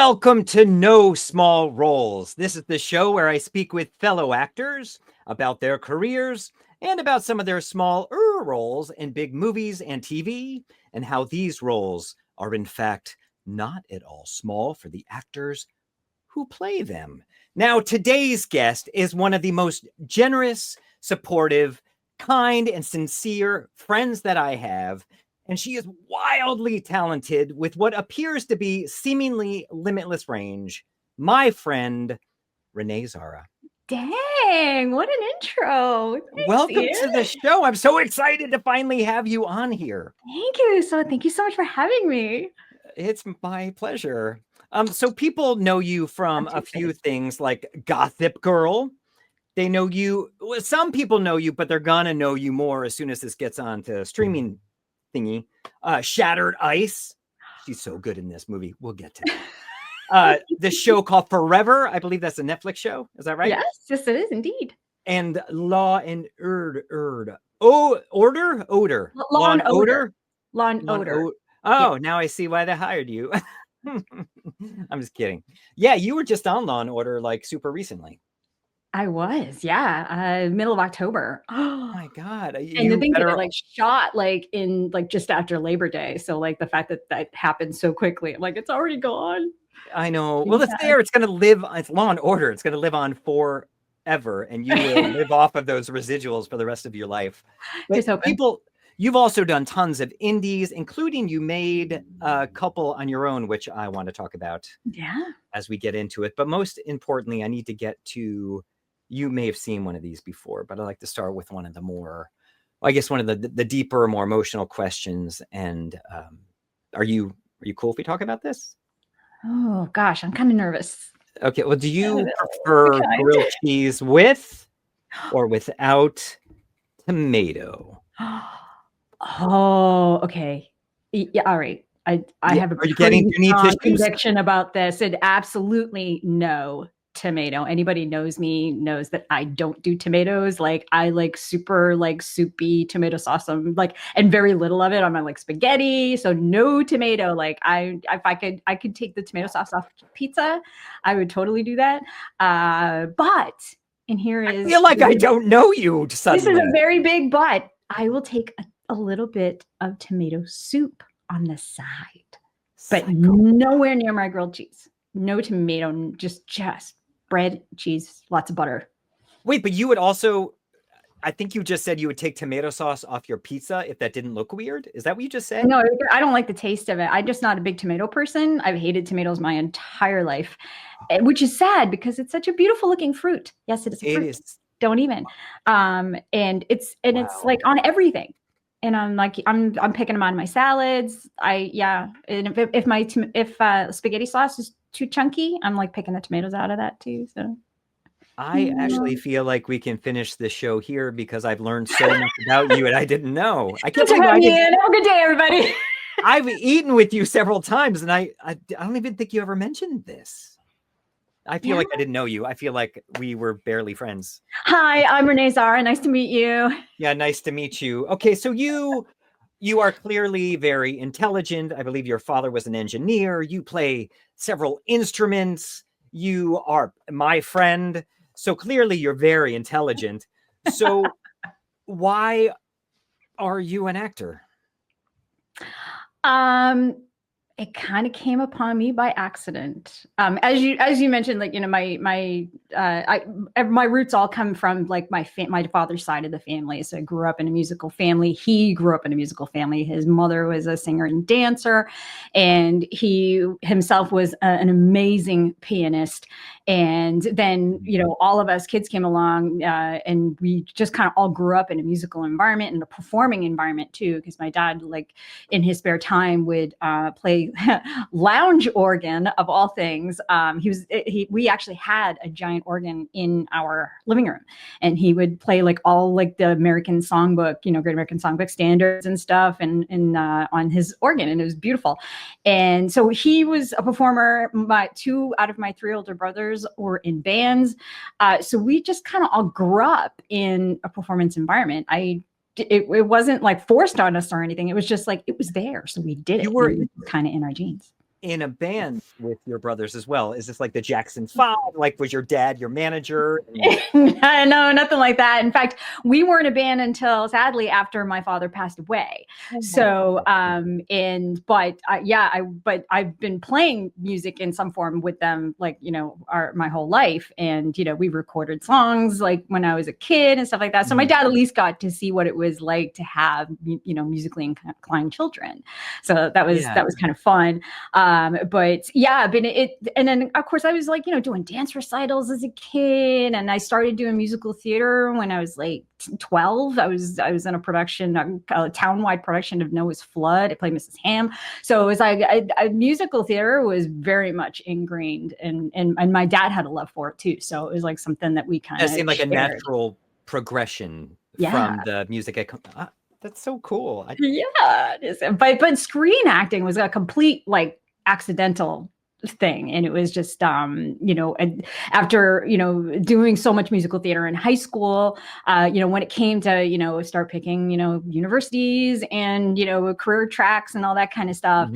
Welcome to No Small Roles. This is the show where I speak with fellow actors about their careers and about some of their small roles in big movies and TV, and how these roles are in fact not at all small for the actors who play them. Now, today's guest is one of the most generous, supportive, kind, and sincere friends that I have. And she is wildly talented with what appears to be seemingly limitless range. My friend, Rene Zara. Dang, what an intro. Thanks, Welcome Ian. to the show. I'm so excited to finally have you on here. Thank you. Thank you so much for having me. It's my pleasure. So people know you from a few things like Gossip Girl. They know you. Well, some people know you, but they're gonna know you more as soon as this gets on to streaming thingy. Shattered Ice. She's so good in this movie. We'll get to that. The show called Forever. I believe that's a Netflix show. Is that right? Yes, it is indeed. And Law and Order. Oh, Odor. Law and Odor. Law and Odor. Oh, yeah. Now I see why they hired you. I'm just kidding. Yeah, you were just on Law and Order like super recently. I was, yeah, middle of October. Oh my God. And the thing that I shot in just after Labor Day. So the fact that happened so quickly, I'm like, it's already gone. I know. Well, it's there. It's going to live. It's Law and Order. It's going to live on forever. And you will live off of those residuals for the rest of your life. But you've also done tons of indies, including you made a couple on your own, which I want to talk about as we get into it. But most importantly, I need to get to, you may have seen one of these before, but I like to start with one of the more, I guess, one of the deeper, more emotional questions. And are you cool if we talk about this? Oh gosh, I'm kind of nervous. Okay. Well, do you prefer grilled cheese with or without tomato? Oh, okay. Yeah. All right. I have a conviction about this. And absolutely no tomato. Anybody knows me knows that I don't do tomatoes. I like super soupy tomato sauce. And very little of it on my spaghetti. So no tomato. If I could take the tomato sauce off pizza, I would totally do that. And here is, I feel like I don't know you suddenly. This is a very big but. I will take a little bit of tomato soup on the side, but nowhere near my grilled cheese. No tomato, just bread, cheese, lots of butter. Wait, but you would also, I think you just said you would take tomato sauce off your pizza if that didn't look weird. Is that what you just said? No, I don't like the taste of it. I'm just not a big tomato person. I've hated tomatoes my entire life, which is sad because it's such a beautiful looking fruit. Yes, it is a fruit. It is. Don't even. And it's on everything. And I'm picking them on my salads. And if spaghetti sauce is too chunky, I'm picking the tomatoes out of that too. So I actually feel like we can finish the show here because I've learned so much about you and I didn't know. I can't believe have a good day, everybody. I've eaten with you several times and I don't even think you ever mentioned this. I feel like I didn't know you. I feel like we were barely friends. Hi, I'm Rene Zara. Nice to meet you. Yeah, nice to meet you. Okay, so you are clearly very intelligent. I believe your father was an engineer. You play several instruments. You are my friend. So clearly you're very intelligent. So why are you an actor? It kind of came upon me by accident. As you mentioned, my roots all come from my father's side of the family. So I grew up in a musical family. He grew up in a musical family. His mother was a singer and dancer, and he himself was an amazing pianist. And then, all of us kids came along and we just kind of all grew up in a musical environment and a performing environment too, because my dad, in his spare time would play lounge organ of all things. We actually had a giant organ in our living room, and he would play all the American songbook, Great American Songbook standards and stuff, and on his organ, and it was beautiful. And so he was a performer. Two out of my three older brothers were in bands, so we just kind of all grew up in a performance environment. It wasn't forced on us or anything. It was just it was there. So we did it. It was kind of in our genes. in a band with your brothers as well? Is this like the Jackson Five? Like, was your dad your manager? No, nothing like that. In fact, we weren't a band until sadly after my father passed away. So, but I've been playing music in some form with them, like, my whole life. And, we recorded songs like when I was a kid and stuff like that. So my dad at least got to see what it was like to have, musically inclined children. So that was kind of fun. But and then of course I was like, doing dance recitals as a kid, and I started doing musical theater when I was like 12. I was in a production, a town-wide production of Noah's Flood. I played Mrs. Ham. So it was like musical theater was very much ingrained, and my dad had a love for it too. So it was like something that we kind of seemed like shared. a natural progression from the music. That's so cool. But screen acting was a complete like accidental thing, and it was just after doing so much musical theater in high school, when it came to start picking universities and career tracks and all that kind of stuff,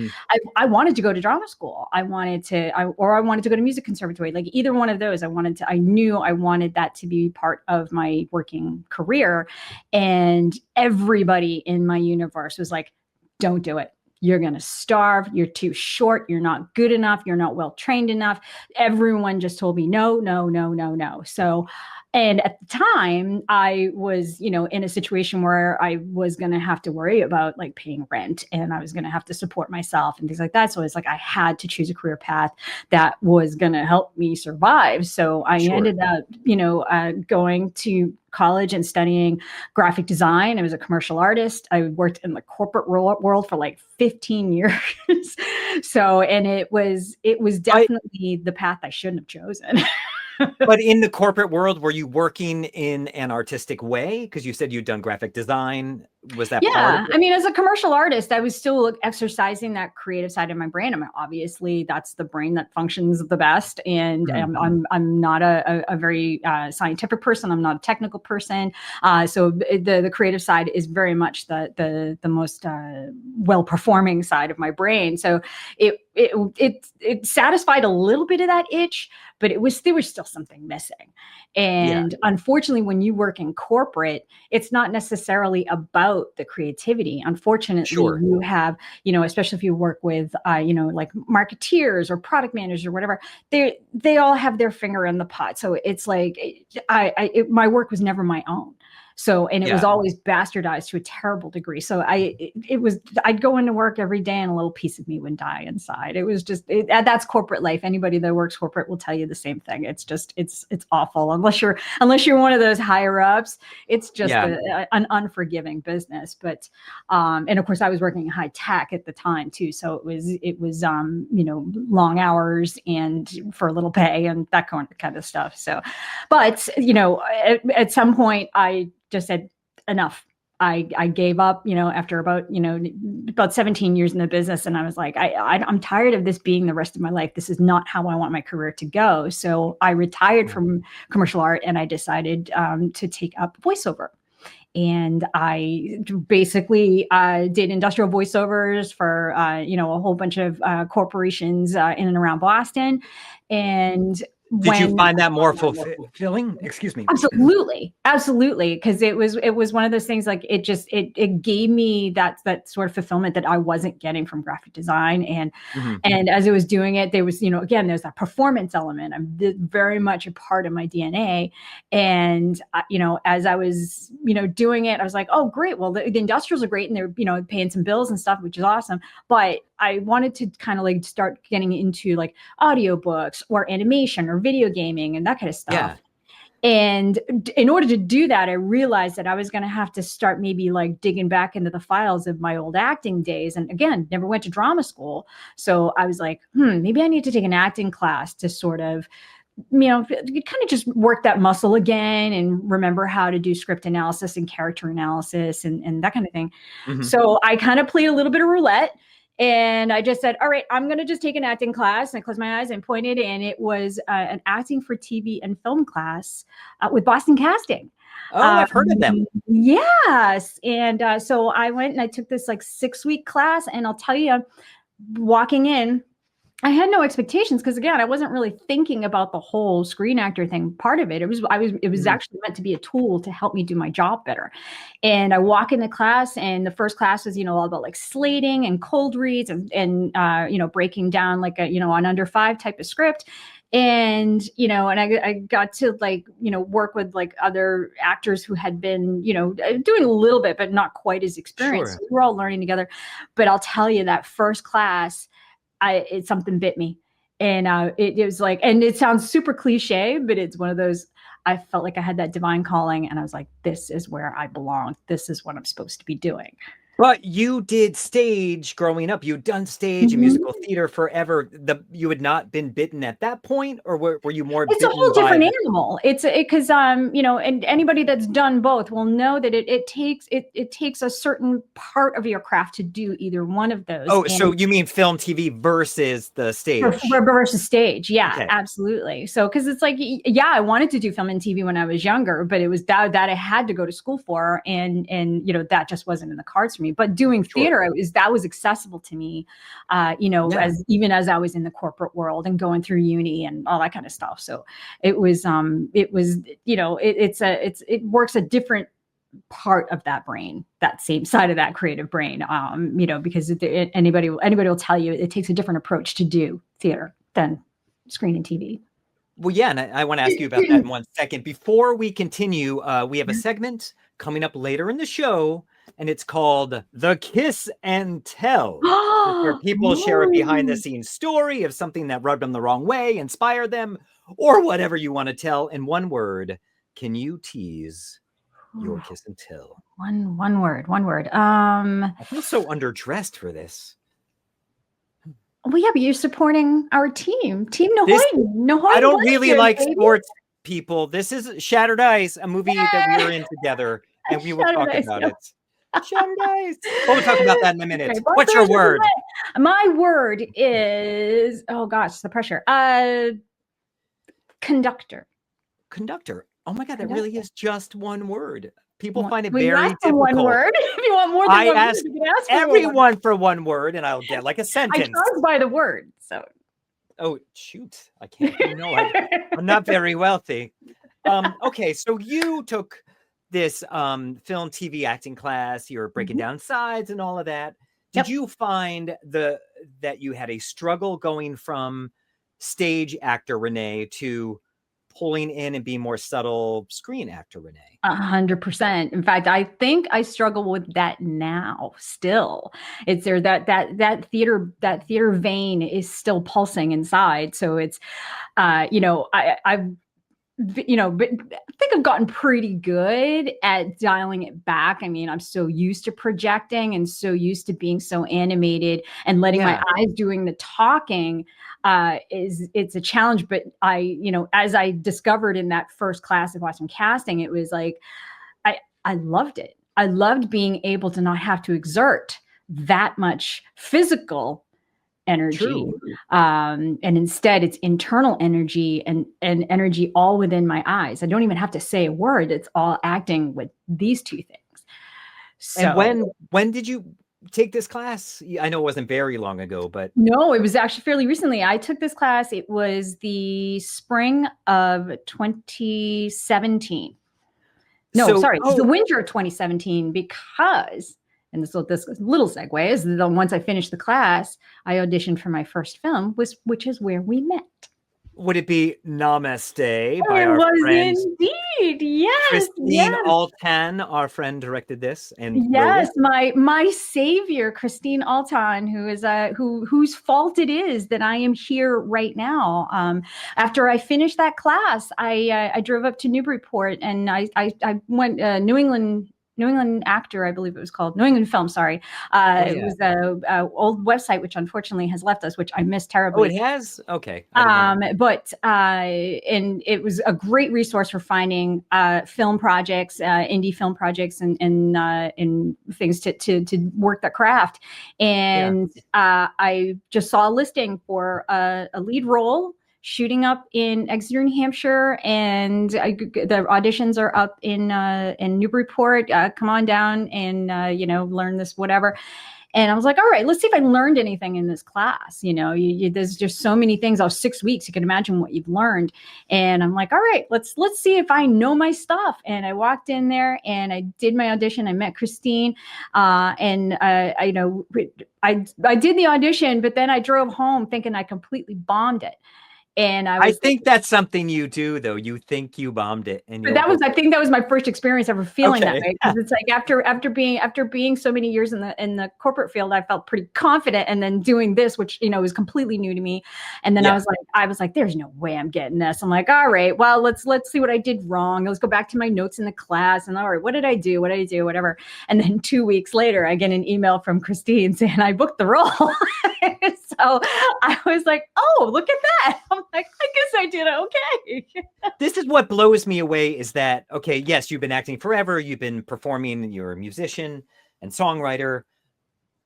I wanted to go to drama school. I wanted to go to music conservatory, like either one of those. I knew I wanted that to be part of my working career, and everybody in my universe was like, don't do it. You're going to starve. You're too short. You're not good enough. You're not well trained enough. Everyone just told me no, no, no, no, no. So, and at the time I was, in a situation where I was going to have to worry about like paying rent, and I was going to have to support myself and things like that. So it's like, I had to choose a career path that was going to help me survive. So I ended up, going to college and studying graphic design. I was a commercial artist. I worked in the corporate world for like 15 years. So, and it was definitely the path I shouldn't have chosen. But in the corporate world, were you working in an artistic way? Because you said you'd done graphic design. Was that part of it? I mean, as a commercial artist, I was still exercising that creative side of my brain. I mean, obviously, that's the brain that functions the best. And I'm not a very scientific person. I'm not a technical person. So the creative side is very much the most well performing side of my brain. So it satisfied a little bit of that itch, but there was still something missing. And unfortunately, when you work in corporate, it's not necessarily about the creativity. Unfortunately, you have, especially if you work with, like marketeers or product managers or whatever, they all have their finger in the pot. So it's like, my work was never my own. So, and it was always bastardized to a terrible degree. So I'd go into work every day and a little piece of me would die inside. It was just, that's corporate life. Anybody that works corporate will tell you the same thing. It's just, it's awful. Unless you're one of those higher ups, it's just an unforgiving business. But, and of course I was working in high tech at the time too. So it was long hours and for a little pay and that kind of stuff. So, but, at some point I just said enough. I gave up, after about 17 years in the business. And I was like, I'm tired of this being the rest of my life. This is not how I want my career to go. So I retired from commercial art and I decided to take up voiceover. And I basically did industrial voiceovers for, a whole bunch of corporations in and around Boston. And did you find that more fulfilling? Excuse me. Absolutely. Because it was one of those things, like it gave me that sort of fulfillment that I wasn't getting from graphic design. And as I was doing it, there was, again, there's that performance element. I'm very much a part of my DNA. And, as I was, doing it, I was like, oh, great. Well, the industrials are great and they're, paying some bills and stuff, which is awesome. But I wanted to kind of like start getting into like audiobooks or animation or video gaming and that kind of stuff. Yeah. And in order to do that, I realized that I was going to have to start maybe like digging back into the files of my old acting days. And again, never went to drama school. So I was like, maybe I need to take an acting class to sort of, kind of just work that muscle again and remember how to do script analysis and character analysis and that kind of thing. So I kind of played a little bit of roulette. And I just said, all right, I'm going to just take an acting class. And I closed my eyes and pointed, and it was an acting for TV and film class with Boston Casting. Oh, I've heard of them. Yes. And so I went and I took this like 6-week class. And I'll tell you, walking in, I had no expectations because again, I wasn't really thinking about the whole screen actor thing. Part of it, it was Mhm. actually meant to be a tool to help me do my job better. And I walk into class, and the first class was, all about like slating and cold reads and breaking down like an under five type of script. And and I got to like work with like other actors who had been doing a little bit but not quite as experienced. Sure. So we were all learning together. But I'll tell you that first class, something bit me. And it was like, and it sounds super cliche, but it's one of those, I felt like I had that divine calling, and I was like, this is where I belong. This is what I'm supposed to be doing. But you did stage growing up. You'd done stage and musical Mhm. theater forever. You had not been bitten at that point, or were you more It's a bitten whole by different the? animal. It's because and anybody that's done both will know that it takes a certain part of your craft to do either one of those. Oh, so And you mean film, TV versus the stage? versus stage, yeah, Okay, absolutely. So because it's like, yeah, I wanted to do film and TV when I was younger, but it was that I had to go to school for, and that just wasn't in the cards for me. But doing sure. theater, that was accessible to me, Yeah. as even as I was in the corporate world and going through uni and all that kind of stuff. So it was it works a different part of that brain, that same side of that creative brain, because anybody will tell you it takes a different approach to do theater than screen and TV. Well, yeah, and I want to ask you about that in 1 second. Before we continue, we have a segment coming up later in the show, and it's called The Kiss and Tell. It's where people share a behind the Oh, scenes story of something that rubbed them the wrong way, inspired them, or whatever you want to tell in one word. Can you tease your kiss and tell? one word. I feel so underdressed for this. Well, yeah, but you're supporting our team This I Nahoyden don't really Blazers, like baby. sports people. This is Shattered Ice, a movie that we are in together, and we will Shout talk out, about no. it. Shattered Ice. But we'll talk about that in a Okay, minute. What's your Blazers is word? my word is, oh gosh, the pressure. Conductor. Conductor. Oh my God, that really Conductor. is just one word. People Well, find it you very asked for one difficult. word. If you want more than I one word, ask you can ask for more. everyone for one word, and I'll get like a I sentence. charge by the word, so. Oh, shoot. I can't. You know, I'm not very wealthy. Okay, so you took this film TV acting class, you're breaking Mhm. down sides and all of that. Did Yep. you find that you had a struggle going from stage actor Rene to pulling in and being more subtle screen actor Rene? 100%. In fact, I think I struggle with that now still. It's there that theater vein is still pulsing inside. So it's I've but I think I've gotten pretty good at dialing it back. I mean, I'm so used to projecting and so used to being so animated and letting my Yeah, eyes doing the talking. It's a challenge, but as I discovered in that first class of watching casting, it was like I loved it. I loved being able to not have to exert that much physical energy, true. and instead it's internal energy and energy all within my eyes. I don't even have to say a word. It's all acting with these two things. And So when did you take this class? I know it wasn't very long ago, but no, it was actually fairly recently. I took this class. It was the spring of 2017. No, so sorry, it was the winter of 2017 because, and this little segue is that once I finished the class, I auditioned for my first film, which is where we met. would it be Namaste by It our was friend indeed. Yes, Christine yes. Altan? Our friend directed this and wrote it. Yes, my savior, Christine Alton, whose fault it is that I am here right now. After I finished that class, I drove up to Newburyport and I went New England Actor, I believe it was called New England Film. Sorry, Oh it yeah. was a old website which unfortunately has left us, which I miss Oh, it terribly. has? Okay. I didn't know. But and it was a great resource for finding film projects, indie film projects, and things to work the craft. Yeah. And I just saw a listing for a lead role shooting up in Exeter, New Hampshire, and the auditions are up in Newburyport. Come on down and learn this whatever. And I was like, all right, let's see if I learned anything in this class. There's just so many things. 6 weeks. You can imagine what you've learned. And I'm like, all right, let's see if I know my stuff. And I walked in there and I did my audition. I met Christine, I did the audition, but then I drove home thinking I completely bombed it. And I think that's something you do, though. You think you bombed it, and but I think that was my first experience ever feeling that way, because it's like after being so many years in the corporate field, I felt pretty confident, and then doing this, which was completely new to me, and then I was like, there's no way I'm getting this. I'm like, all right, well, let's see what I did wrong. Let's go back to my notes in the class, and all right, what did I do, whatever. And then 2 weeks later, I get an email from Christine saying I booked the role. So I was like, oh, look at that. I'm like, I guess I did okay. This is what blows me away, is that, okay, yes, you've been acting forever. You've been performing. You're a musician and songwriter.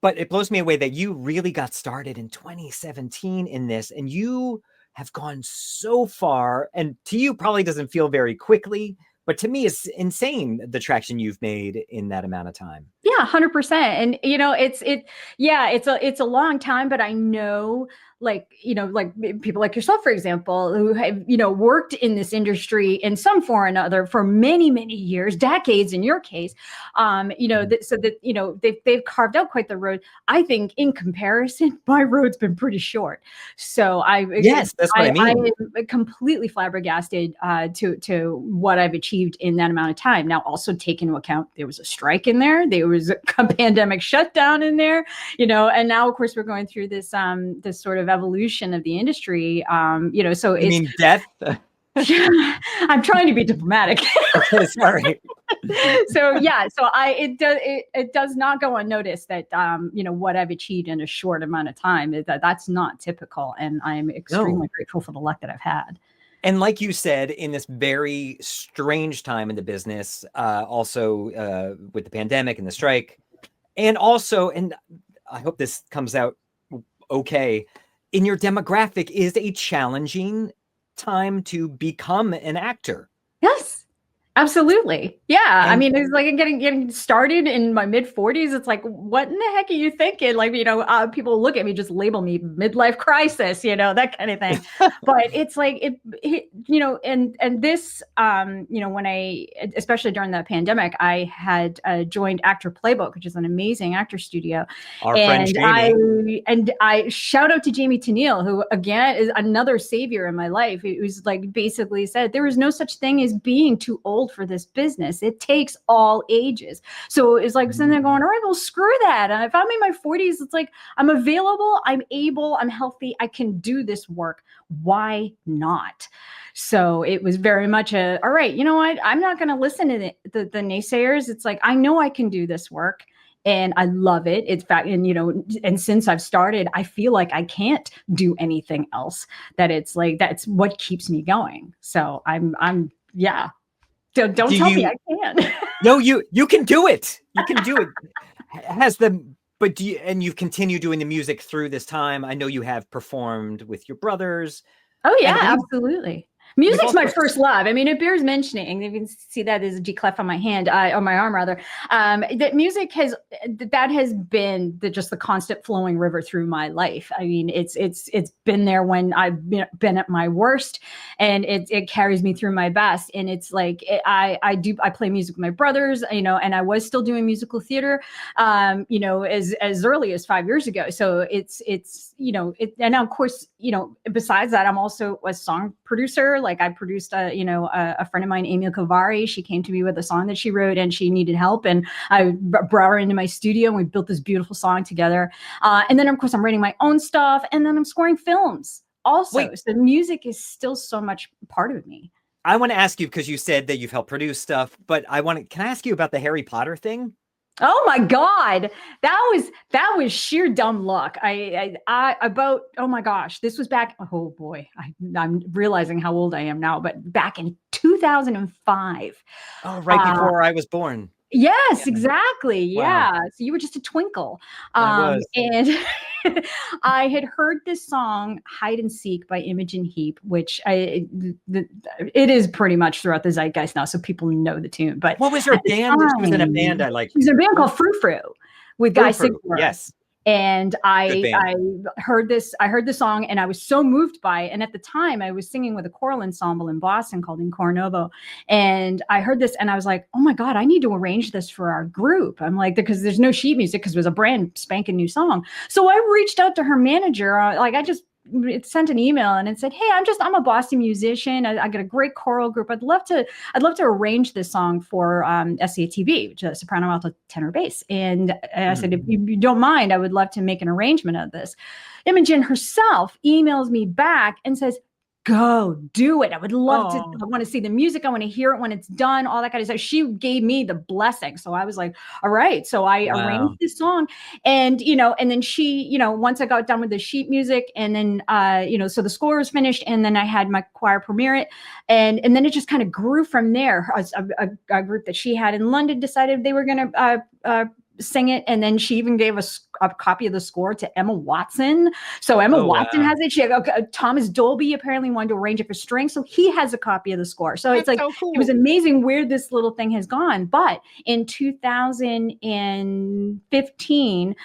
But it blows me away that you really got started in 2017 in this, and you have gone so far. And to you, probably doesn't feel very quickly, but to me, it's insane, the traction you've made in that amount of time. Yeah, 100%. And it's a long time, but I know, like people like yourself, for example, who have, worked in this industry in some form or another for many, many years, decades in your case, they've carved out quite the road. I think in comparison, my road's been pretty short. So yes, that's what I mean. I am completely flabbergasted to what I've achieved in that amount of time. Now, also take into account, there was a strike in there. There was a pandemic shutdown in there, and now, of course, we're going through this sort of evolution of the industry. So you mean death? I'm trying to be diplomatic. Okay, sorry. It does not go unnoticed that what I've achieved in a short amount of time. That's not typical, and I'm extremely grateful for the luck that I've had. And like you said, in this very strange time in the business, also with the pandemic and the strike, and also, and I hope this comes out okay, in your demographic is a challenging time to become an actor. Yes. Absolutely. Yeah. I mean, it's like getting started in my mid 40s. It's like, what in the heck are you thinking? Like, people look at me, just label me midlife crisis, that kind of thing. But it's like, and this, when especially during the pandemic, I had joined Actor Playbook, which is an amazing actor studio. Our friend Jamie. I shout out to Jamie Tennille, who again is another savior in my life. It was like basically said, there is no such thing as being too old for this business. It takes all ages. So it's like sitting there going, all right, well, screw that. If I'm in my 40s, it's like, I'm available, I'm able, I'm healthy, I can do this work. Why not? So it was very much all right, you know what? I'm not going to listen to the naysayers. It's like, I know I can do this work. And I love it. It's fact, and since I've started, I feel like I can't do anything else. That's what keeps me going. So yeah. Don't tell me I can't. No, you can do it. You can do it. But you've continued doing the music through this time. I know you have performed with your brothers. Oh yeah, absolutely. Music's my first love. I mean, it bears mentioning. You can see that there's a G clef on my hand, on my arm rather. That music has been just the constant flowing river through my life. I mean, it's been there when I've been at my worst, and it carries me through my best. And it's like I play music with my brothers, and I was still doing musical theater, as early as 5 years ago. So it's and now of course, besides that, I'm also a song producer. Like I produced a friend of mine, Amy Kavari. She came to me with a song that she wrote and she needed help. And I brought her into my studio and we built this beautiful song together. And then of course I'm writing my own stuff, and then I'm scoring films also. Wait. So music is still so much part of me. I want to ask you, because you said that you've helped produce stuff, but can I ask you about the Harry Potter thing? Oh my God, that was sheer dumb luck. Oh my gosh, this was back. Oh boy, I'm realizing how old I am now, but back in 2005. Oh, right before I was born. Yes, exactly. Yeah. Wow. So you were just a twinkle. I was. And I had heard this song "Hide and Seek" by Imogen Heap, which it is pretty much throughout the zeitgeist now, so people know the tune. But what was her band? She was in a band I liked. She was in a band called Frou Frou, with Guy True, true. Sigler. Yes. And Good I band. heard the song, and I was so moved by it. And at the time, I was singing with a choral ensemble in Boston called Incornovo, and I heard this, and I was like, "Oh my god, I need to arrange this for our group." I'm like, because there's no sheet music because it was a brand spanking new song. So I reached out to her manager, like I just sent an email and it said, "Hey, I'm a Boston musician. I got a great choral group. I'd love to arrange this song for SCATB, which is soprano, alto, tenor, bass." And I said, "If you don't mind, I would love to make an arrangement of this." Imogen herself emails me back and says, "Go do it. I would love to. I want to see the music. I want to hear it when it's done, all that kind of stuff." She gave me the blessing. So I was like, all right. So I arranged this song, and, and then she, once I got done with the sheet music, and then, so the score was finished, and then I had my choir premiere it. And then it just kind of grew from there. A group that she had in London decided they were going to, sing it, and then she even gave us a copy of the score to Emma Watson. So Emma Watson has it. She Thomas Dolby apparently wanted to arrange it for strings, so he has a copy of the score. So it's like, so cool. It was amazing where this little thing has gone. But in 2015,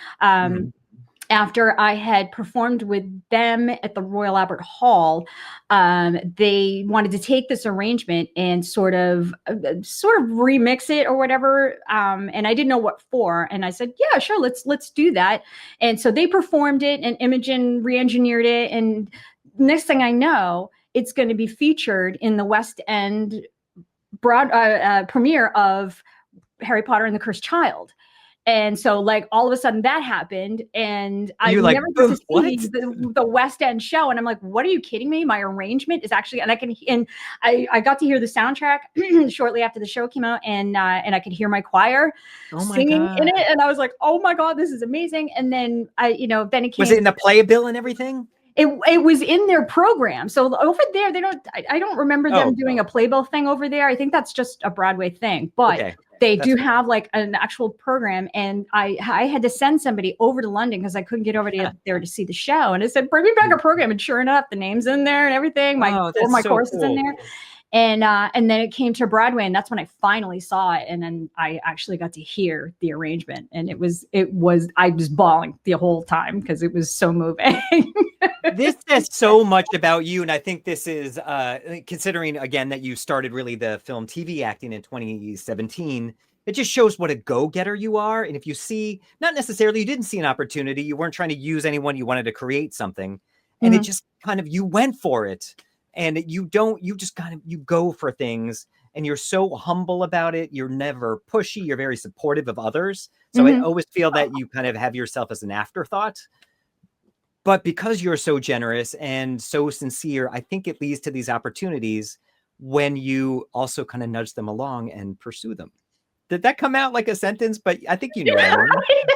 after I had performed with them at the Royal Albert Hall, they wanted to take this arrangement and sort of remix it or whatever. And I didn't know what for. And I said, "Yeah, sure, let's do that." And so they performed it, and Imogen re-engineered it. And next thing I know, it's going to be featured in the West End premiere of Harry Potter and the Cursed Child. And so, like, all of a sudden that happened, and I never got to see the West End show. And I'm like, "What, are you kidding me? My arrangement is actually," and I got to hear the soundtrack shortly after the show came out, and I could hear my choir singing in it, and I was like, "Oh my god, this is amazing!" And then then it came. Was it in the playbill and everything? It was in their program. So over there, I don't remember them doing a playbill thing over there. I think that's just a Broadway thing, but they do have like an actual program. And I had to send somebody over to London because I couldn't get over there to see the show. And I said, "Bring me back a program." And sure enough, the name's in there and everything. My course is in there. And then it came to Broadway, and that's when I finally saw it. And then I actually got to hear the arrangement, and I was bawling the whole time because it was so moving. This says so much about you. And I think this is, considering again that you started really the film TV acting in 2017, it just shows what a go-getter you are. And if you see, not necessarily, you didn't see an opportunity, you weren't trying to use anyone, you wanted to create something, and it just kind of, you went for it. And you just kind of, you go for things, and you're so humble about it. You're never pushy. You're very supportive of others. So I always feel that you kind of have yourself as an afterthought. But because you're so generous and so sincere, I think it leads to these opportunities when you also kind of nudge them along and pursue them. Did that come out like a sentence? But I think you know what I mean.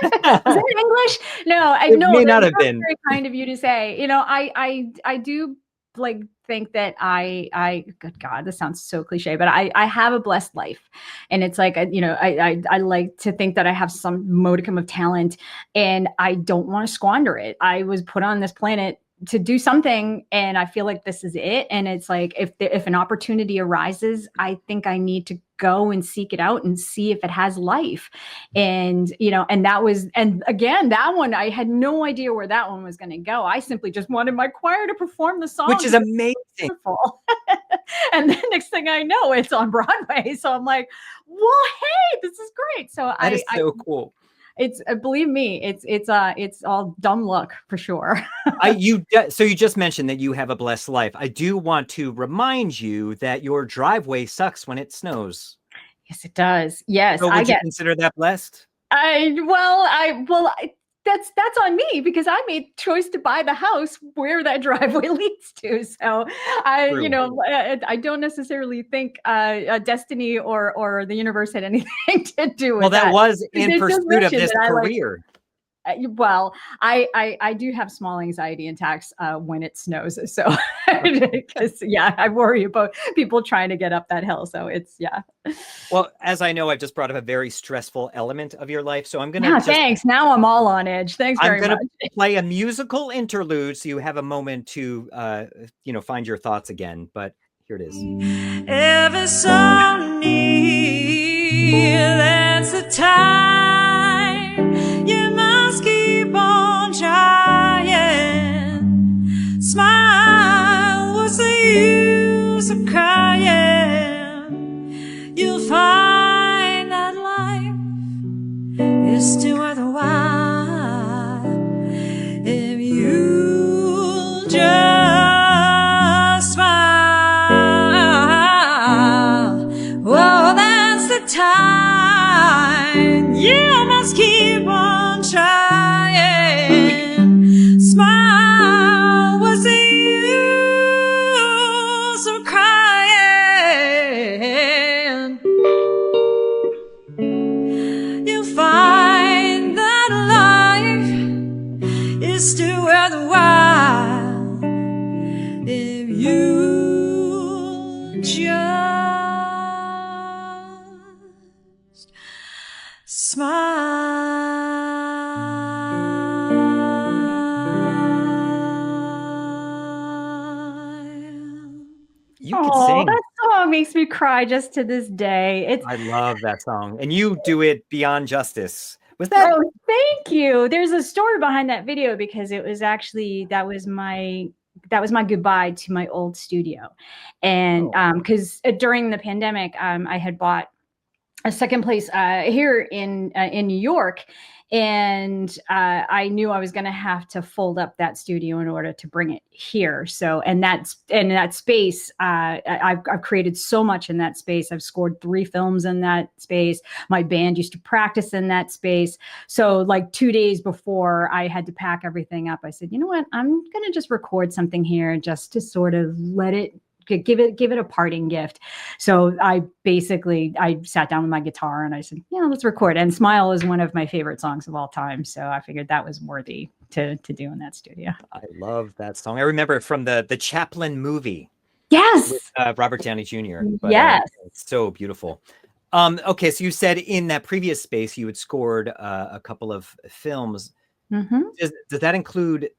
Is that in English? No, I know. It may not have been very kind of you to say. I do like think that I good God, this sounds so cliche, but I have a blessed life, and it's like, I like to think that I have some modicum of talent, and I don't want to squander it. I was put on this planet to do something, and I feel like this is it. And it's like, if an opportunity arises, I think I need to go and seek it out and see if it has life. And and again, that one, I had no idea where that one was going to go. I simply just wanted my choir to perform the song, which is amazing. And then next thing I know, it's on Broadway. So I'm like, well, hey, this is great. So that is so cool. It's, believe me, it's all dumb luck for sure. So you just mentioned that you have a blessed life. I do want to remind you that your driveway sucks when it snows. Yes, it does. Yes. So would you consider that blessed? That's on me, because I made choice to buy the house where that driveway leads to. So I don't necessarily think destiny or the universe had anything to do with that. Well, that was in pursuit of this career. Well, I do have small anxiety attacks when it snows. So, because I worry about people trying to get up that hill. So it's, Well, as I know, I've just brought up a very stressful element of your life. So I'm going to thanks. Now I'm all on edge. Thanks very much. I'm going to play a musical interlude so you have a moment to, find your thoughts again. But here it is. Ever so near, that's the time you of crying, you'll find that life is still worthwhile if you just smile. Oh, that's the time you must keep on trying. Smile, what's the use of crying? You'll find that life is still worthwhile if you just smile. You could Oh, sing. that song makes me cry just to this day. It's I love that song. And you do it beyond justice. Was that? Oh, thank you. There's a story behind that video because it was actually that was my goodbye to my old studio. And because during the pandemic, I had bought a second place here in New York, and I knew I was going to have to fold up that studio in order to bring it here. So, and that space, I've created so much in that space. I've scored 3 films in that space. My band used to practice in that space. So, like 2 days before I had to pack everything up, I said, you know what, I'm going to just record something here just to sort of let it. Give it a parting gift. So I sat down with my guitar and I said, yeah, let's record. And Smile is one of my favorite songs of all time. So I figured that was worthy to do in that studio. I love that song. I remember it from the Chaplin movie. Yes. With Robert Downey Jr. But, yes. It's so beautiful. Okay, so you said in that previous space you had scored a couple of films. Mm-hmm. Does that include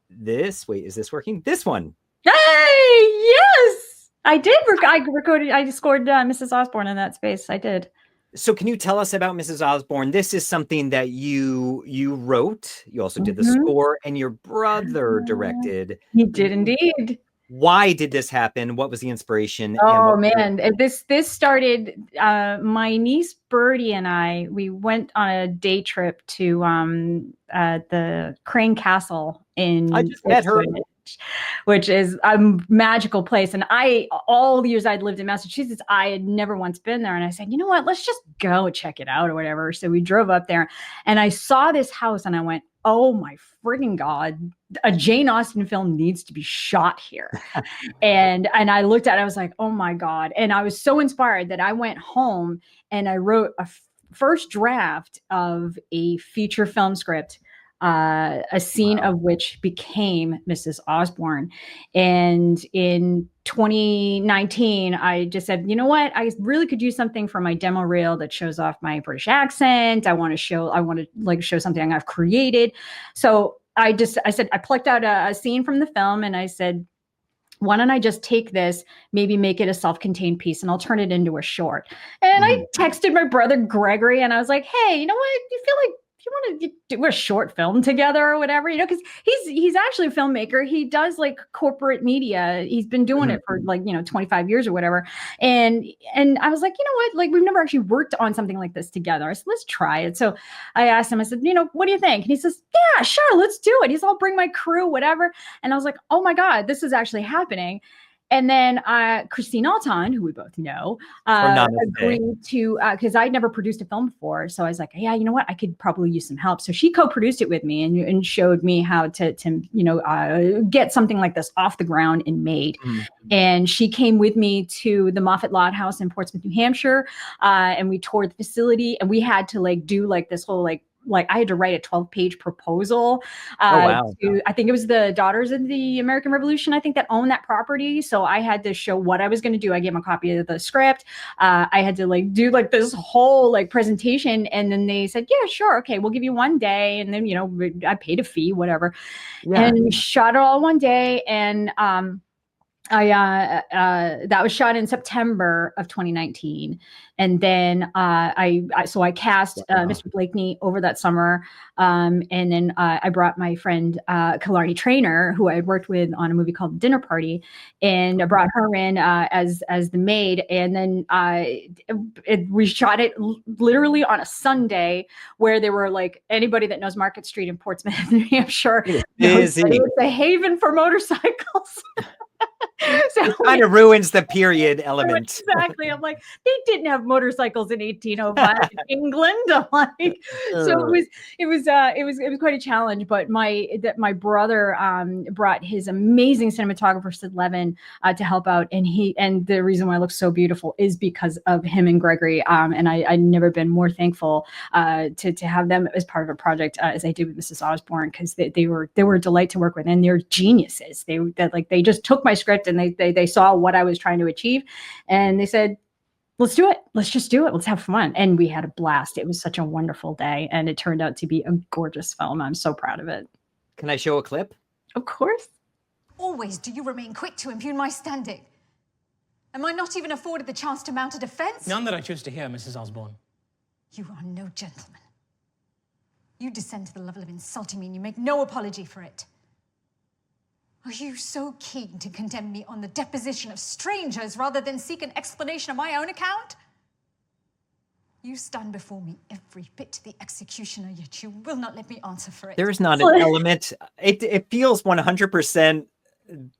this? Wait, is this working? This one. Hey, yes. I did. I scored Mrs. Osborne in that space. I did. So can you tell us about Mrs. Osborne? This is something that you wrote. You also did the score, and your brother directed. He did indeed. Why did this happen? What was the inspiration? Oh man, this started. My niece Birdie and we went on a day trip to the Crane Castle in. I just met her. Which is a magical place. And all the years I'd lived in Massachusetts, I had never once been there. And I said, you know what, let's just go check it out or whatever. So we drove up there and I saw this house and I went, oh my friggin' God, a Jane Austen film needs to be shot here. and I looked at it, I was like, oh my God. And I was so inspired that I went home and I wrote a first draft of a feature film script, a scene of which became Mrs. Osborne. And in 2019, I just said, you know what, I really could use something for my demo reel that shows off my British accent. I want to show something I've created. So I said, I plucked out a scene from the film and I said, why don't I just take this, maybe make it a self-contained piece and I'll turn it into a short. And I texted my brother Gregory and I was like, hey, you know what? Do you feel like you want to do a short film together or whatever, because he's actually a filmmaker. He does like corporate media. He's been doing it for 25 years or whatever. And I was like, you know what, like we've never actually worked on something like this together. So let's try it. So I asked him, I said, what do you think? And he says, yeah, sure, let's do it. He's, I'll bring my crew, whatever. And I was like, oh my God, this is actually happening. And then Christine Alton, who we both know, agreed to, because I'd never produced a film before. So I was like, yeah, you know what? I could probably use some help. So she co-produced it with me and showed me how to get something like this off the ground and made. And she came with me to the Moffat Laud House in Portsmouth, New Hampshire. And we toured the facility and we had to do this whole I had to write a 12-page proposal to, I think it was the Daughters of the American Revolution, I think, that owned that property. So I had to show what I was going to do. I gave them a copy of the script. I had to do this whole presentation. And then they said, yeah, sure. Okay, we'll give you one day. And then, I paid a fee, whatever. Yeah. And we shot it all one day. And That was shot in September of 2019, and then I cast Mr. Blakeney over that summer, and then I brought my friend Killarney Trainer, who I had worked with on a movie called Dinner Party, and I brought her in as the maid, and then we shot it literally on a Sunday, where there were like, anybody that knows Market Street in Portsmouth, New Hampshire, knows that it was a haven for motorcycles. So it kind of ruins the period element. Exactly. I'm like, they didn't have motorcycles in 1805 in England. I'm like, so it was quite a challenge. But my brother brought his amazing cinematographer Sid Levin to help out, and the reason why it looks so beautiful is because of him and Gregory. And I'd never been more thankful to have them as part of a project as I did with Mrs. Osborne, because they were a delight to work with, and they're geniuses. They just took my script, and they saw what I was trying to achieve, and they said, let's do it. Let's just do it. Let's have fun. And we had a blast. It was such a wonderful day, and it turned out to be a gorgeous film. I'm so proud of it. Can I show a clip? Of course. Always do you remain quick to impugn my standing. Am I not even afforded the chance to mount a defense? None that I choose to hear, Mrs. Osborne. You are no gentleman. You descend to the level of insulting me, and you make no apology for it. Are you so keen to condemn me on the deposition of strangers rather than seek an explanation on my own account? You stand before me every bit the executioner, yet you will not let me answer for it. There's not an element. It feels 100%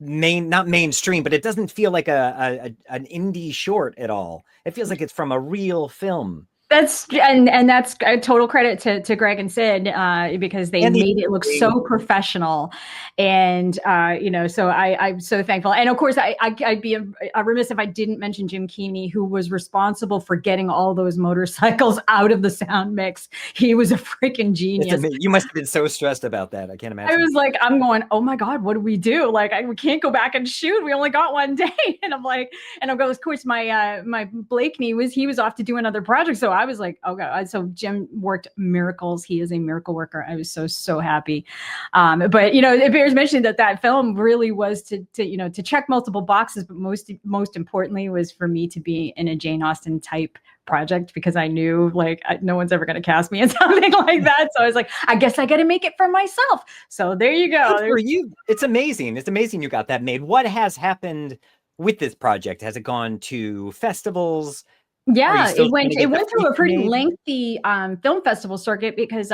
not mainstream, but it doesn't feel like an indie short at all. It feels like it's from a real film. That's a total credit to Greg and Sid, because they made it look so professional, and so I'm so thankful. And of course, I'd be remiss if I didn't mention Jim Keeney, who was responsible for getting all those motorcycles out of the sound mix. He was a freaking genius. You must have been so stressed about that. I can't imagine. I was like, I'm going, oh my God, what do we do? Like, we can't go back and shoot. We only got one day, and I'm like, of course, my Blakeney was off to do another project, so I was like, oh God. So Jim worked miracles. He is a miracle worker. I was so happy. But it bears mentioning that film really was to check multiple boxes, but most importantly was for me to be in a Jane Austen type project, because I knew like no one's ever going to cast me in something like that. So I was like, I guess I got to make it for myself. So there you go. Good for you. It's amazing. It's amazing you got that made. What has happened with this project? Has it gone to festivals? Yeah, it went through a pretty lengthy film festival circuit, because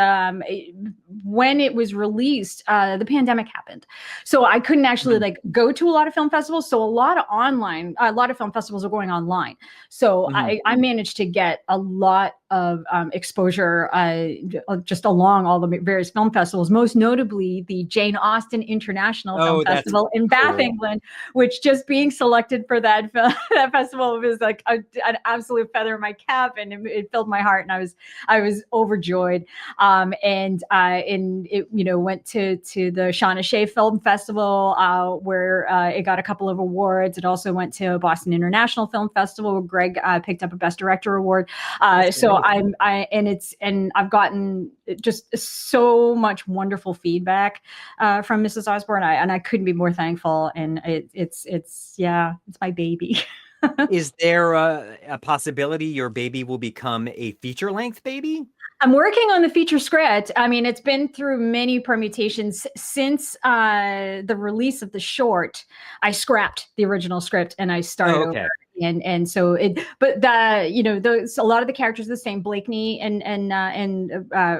when it was released, the pandemic happened. So I couldn't actually like go to a lot of film festivals. So a lot of film festivals are going online. So I managed to get a lot of exposure just along all the various film festivals, most notably the Jane Austen International Film Festival in Bath, England, which just being selected for that festival was like an absolute feather in my cap, and it filled my heart, and I was overjoyed. And it went to the Shauna Shea Film Festival, where it got a couple of awards. It also went to Boston International Film Festival, where Greg picked up a Best Director award. So I've gotten just so much wonderful feedback from Mrs. Osborne, and I couldn't be more thankful. And it's my baby. Is there a possibility your baby will become a feature-length baby? I'm working on the feature script. I mean, it's been through many permutations since the release of the short. I scrapped the original script and I started over. And so a lot of the characters are the same. Blakeney and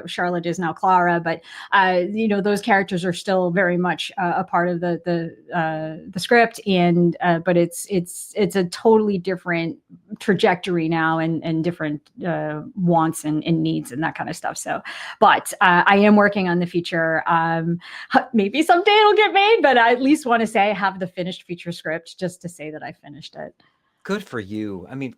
Charlotte is now Clara, but those characters are still very much a part of the script, and but it's a totally different trajectory now, and different wants and needs and that kind of stuff. So, but I am working on the feature. Maybe someday it'll get made, but I at least want to say I have the finished feature script, just to say that I finished it. Good for you. I mean,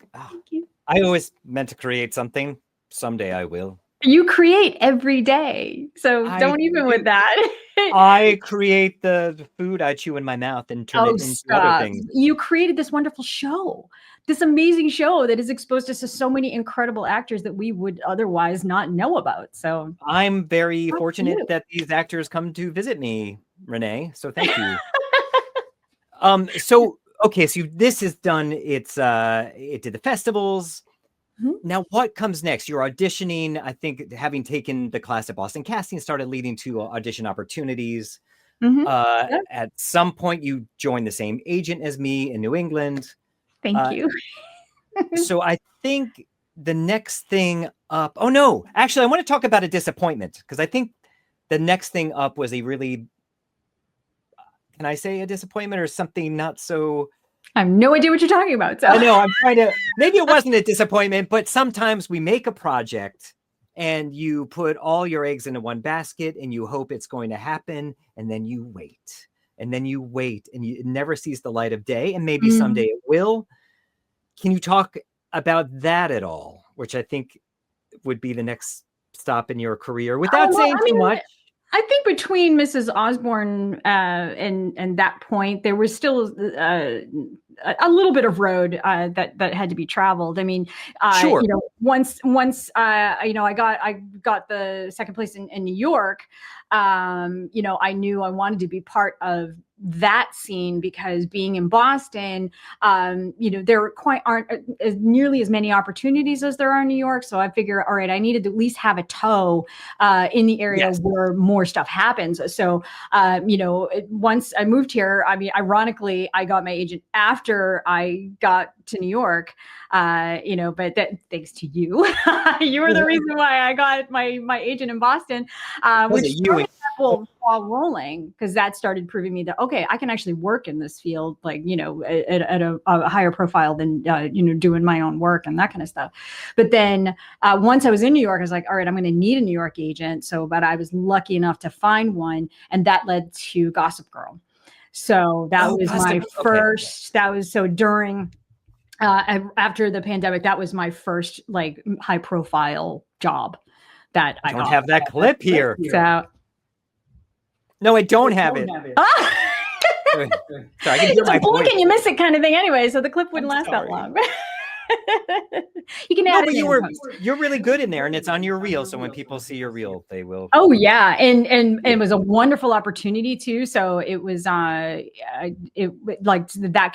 I always meant to create something. Someday I will. You create every day, so don't even with that. I create the food I chew in my mouth and turn it into other things. You created this wonderful show, this amazing show that has exposed us to so many incredible actors that we would otherwise not know about. So I'm very fortunate that these actors come to visit me, Renee. So thank you. So Okay, so this is done. It did the festivals. Now, what comes next? You're auditioning. I think having taken the class at Boston Casting started leading to audition opportunities. Yep. At some point, you joined the same agent as me in New England. Thank you. So I think the next thing up. Oh no, actually, I want to talk about a disappointment because I think the next thing up was a really. Can I say a disappointment or something not so? I have no idea what you're talking about. So. I know I'm trying to. Maybe it wasn't a disappointment, but sometimes we make a project and you put all your eggs into one basket and you hope it's going to happen, and then you wait, and then you wait, and it never sees the light of day. And maybe someday it will. Can you talk about that at all? Which I think would be the next stop in your career, without saying too much. I think between Mrs. Osborne and that point, there was still a little bit of road that had to be traveled. I mean, Sure. Once I got the second place in New York. I knew I wanted to be part of that scene because being in Boston, there aren't as nearly as many opportunities as there are in New York. So I figure, all right, I needed to at least have a toe in the area where more stuff happens. So, once I moved here, I mean, ironically, I got my agent after I got to New York, but thanks to you, you were the reason why I got my agent in Boston, which started that ball rolling because that started proving me that, okay, I can actually work in this field, like, at a higher profile than, doing my own work and that kind of stuff. But then once I was in New York, I was like, all right, I'm going to need a New York agent. But I was lucky enough to find one, and that led to Gossip Girl. So that was my first, that was so during, after the pandemic, that was my first like high profile job that I don't have that clip here. So no, I don't have it. So I can hear my blink and you miss it kind of thing anyway, so the clip wouldn't last that long. You can add it. You're really good in there, and it's on your reel. So when people see your reel, they will. Oh yeah, and it was a wonderful opportunity too. So it was that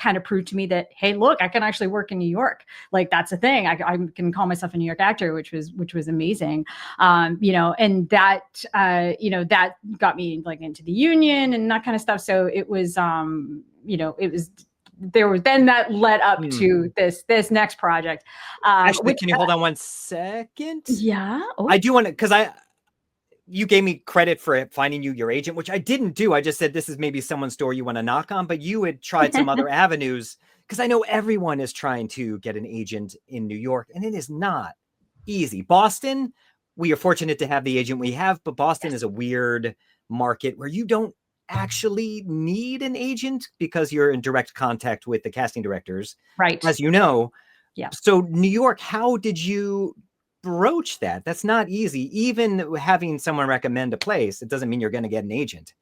kind of proved to me that, hey, look, I can actually work in New York. Like that's a thing. I can call myself a New York actor, which was amazing. And that that got me like into the union and that kind of stuff. So it was it was. There was then that led up to this next project. Actually, can you hold on 1 second? Yeah. Oh. I do want to, because you gave me credit for finding you your agent, which I didn't do. I just said this is maybe someone's door you want to knock on, but you had tried some other avenues, because I know everyone is trying to get an agent in New York, and it is not easy. Boston, we are fortunate to have the agent we have, but Boston is a weird market where you don't actually need an agent because you're in direct contact with the casting directors, right? As you know. Yeah. So New York, how did you broach that? That's not easy. Even having someone recommend a place, it doesn't mean you're going to get an agent.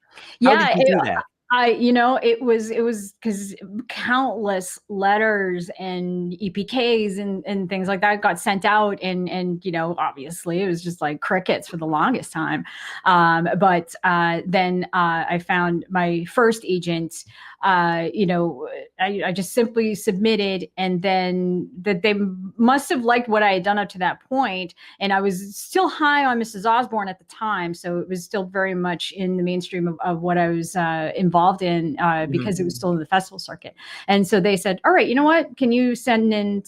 How did you do that? It was because countless letters and EPKs and things like that got sent out, and obviously it was just like crickets for the longest time. But then I found my first agent. I just simply submitted, and then that they must have liked what I had done up to that point. And I was still high on Mrs. Osborne at the time, so it was still very much in the mainstream of what I was involved in, because it was still in the festival circuit. And so they said, all right, you know what, can you send in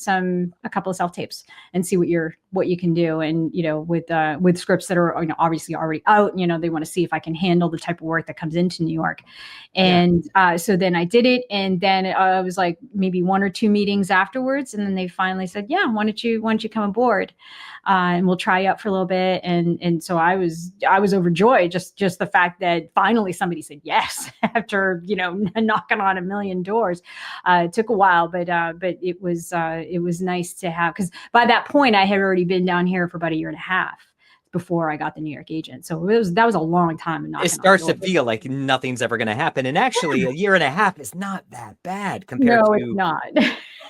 a couple of self tapes and see what you can do? And with scripts that are obviously already out, they want to see if I can handle the type of work that comes into New York. And so then I did it, and then I was like maybe 1 or 2 meetings afterwards, and then they finally said, yeah, why don't you come aboard, and we'll try you out for a little bit. And so I was overjoyed, just the fact that finally somebody said yes after knocking on a million doors. It took a while, but it was nice to have, because by that point I had already been down here for about a year and a half before I got the New York agent. So that was a long time. It starts to feel like nothing's ever going to happen. And actually a year and a half is not that bad compared to. No, it's not.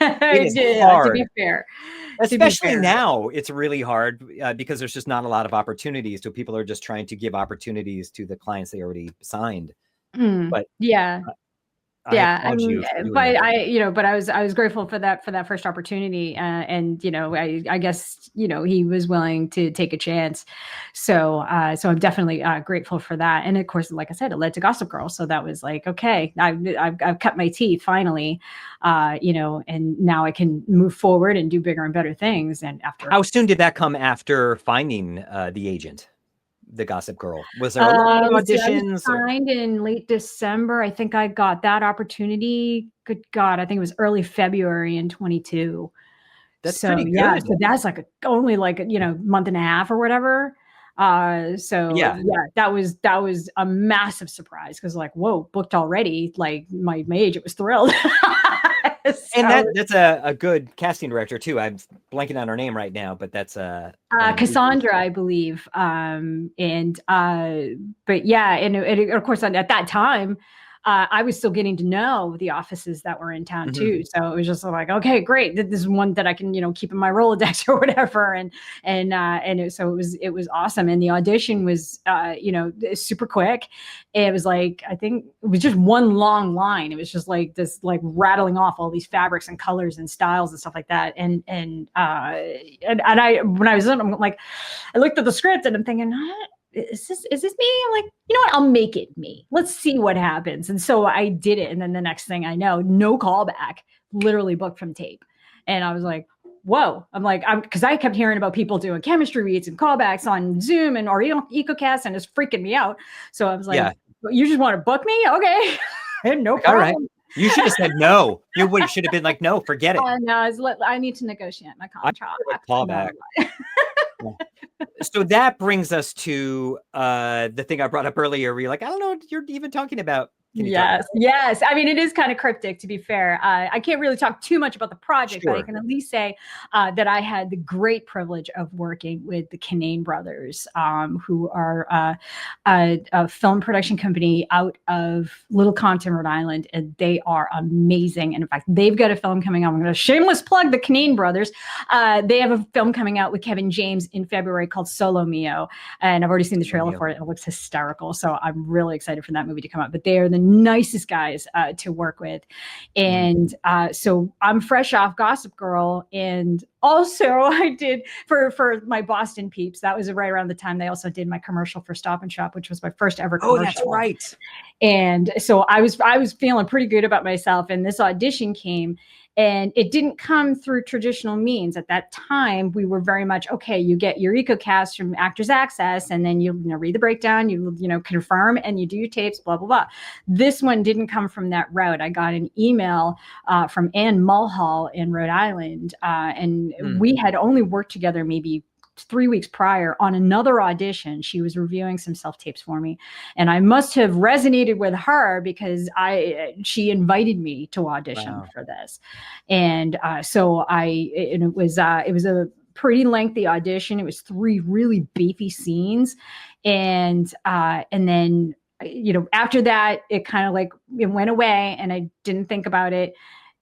It is hard. To be fair. Especially now, it's really hard because there's just not a lot of opportunities. So people are just trying to give opportunities to the clients they already signed. But yeah. Yeah, I applaud mean, you for doing but that. but I was grateful for that first opportunity, and I guess he was willing to take a chance, so I'm definitely grateful for that. And of course, like I said, it led to Gossip Girl, so that was like, okay, I've cut my teeth finally, and now I can move forward and do bigger and better things. And after How soon did that come after finding the agent, the Gossip Girl? Was there a lot of let's see, I was auditions? Or? signed in late December. I think I got that opportunity. Good God, I think it was early February in 22. That's So pretty yeah, good. so that's like only like month and a half or whatever. So Yeah. yeah, that was a massive surprise because like, whoa, booked already. Like my age, it was thrilled. And So, that's a good casting director too. I'm blanking on her name right now, but that's one of the Cassandra, I believe. But yeah, and of course, at that time, I was still getting to know the offices that were in town too. So it was just like, okay, great. This is one that I can, keep in my Rolodex or whatever. So it was awesome. And the audition was, super quick. It was like, I think it was just one long line. It was just like this, like rattling off all these fabrics and colors and styles and stuff like that. And I, when I was in, I'm like, I looked at the script and I'm thinking, is this me? I'm like, you know what? I'll make it me. Let's see what happens. And so I did it. And then the next thing I know, no callback, literally booked from tape. And I was like, whoa. I'm like, because I kept hearing about people doing chemistry reads and callbacks on Zoom and or EcoCast, and it's freaking me out. So I was like, you just want to book me? Okay. No problem. All right. You should have said no. You should have been like, no, forget it. No, I need to negotiate my contract. Callback. So that brings us to the thing I brought up earlier where you're like, I don't know what you're even talking about. Yes. I mean, it is kind of cryptic, to be fair. I can't really talk too much about the project, but I can at least say that I had the great privilege of working with the Kinane brothers, who are a film production company out of Little Compton, Rhode Island, and they are amazing. And in fact, they've got a film coming out. I'm going to shameless plug the Kinane brothers. They have a film coming out with Kevin James in February called Solo Mio, and I've already seen the trailer for it. It looks hysterical, so I'm really excited for that movie to come out. But they are the nicest guys to work with, and so I'm fresh off Gossip Girl, and also I did for my Boston peeps. That was right around the time they also did my commercial for Stop and Shop, which was my first ever commercial. Oh, that's right. And so I was feeling pretty good about myself, and this audition came. And it didn't come through traditional means. At that time, we were very much, okay, you get your EcoCast from Actors Access, and then you read the breakdown, you confirm, and you do your tapes, blah, blah, blah. This one didn't come from that route. I got an email from Ann Mulhall in Rhode Island, and we had only worked together maybe 3 weeks prior on another audition. She was reviewing some self-tapes for me, and I must have resonated with her because she invited me to audition for this. And so it was a pretty lengthy audition. It was 3 really beefy scenes, and then after that it kind of like it went away and I didn't think about it.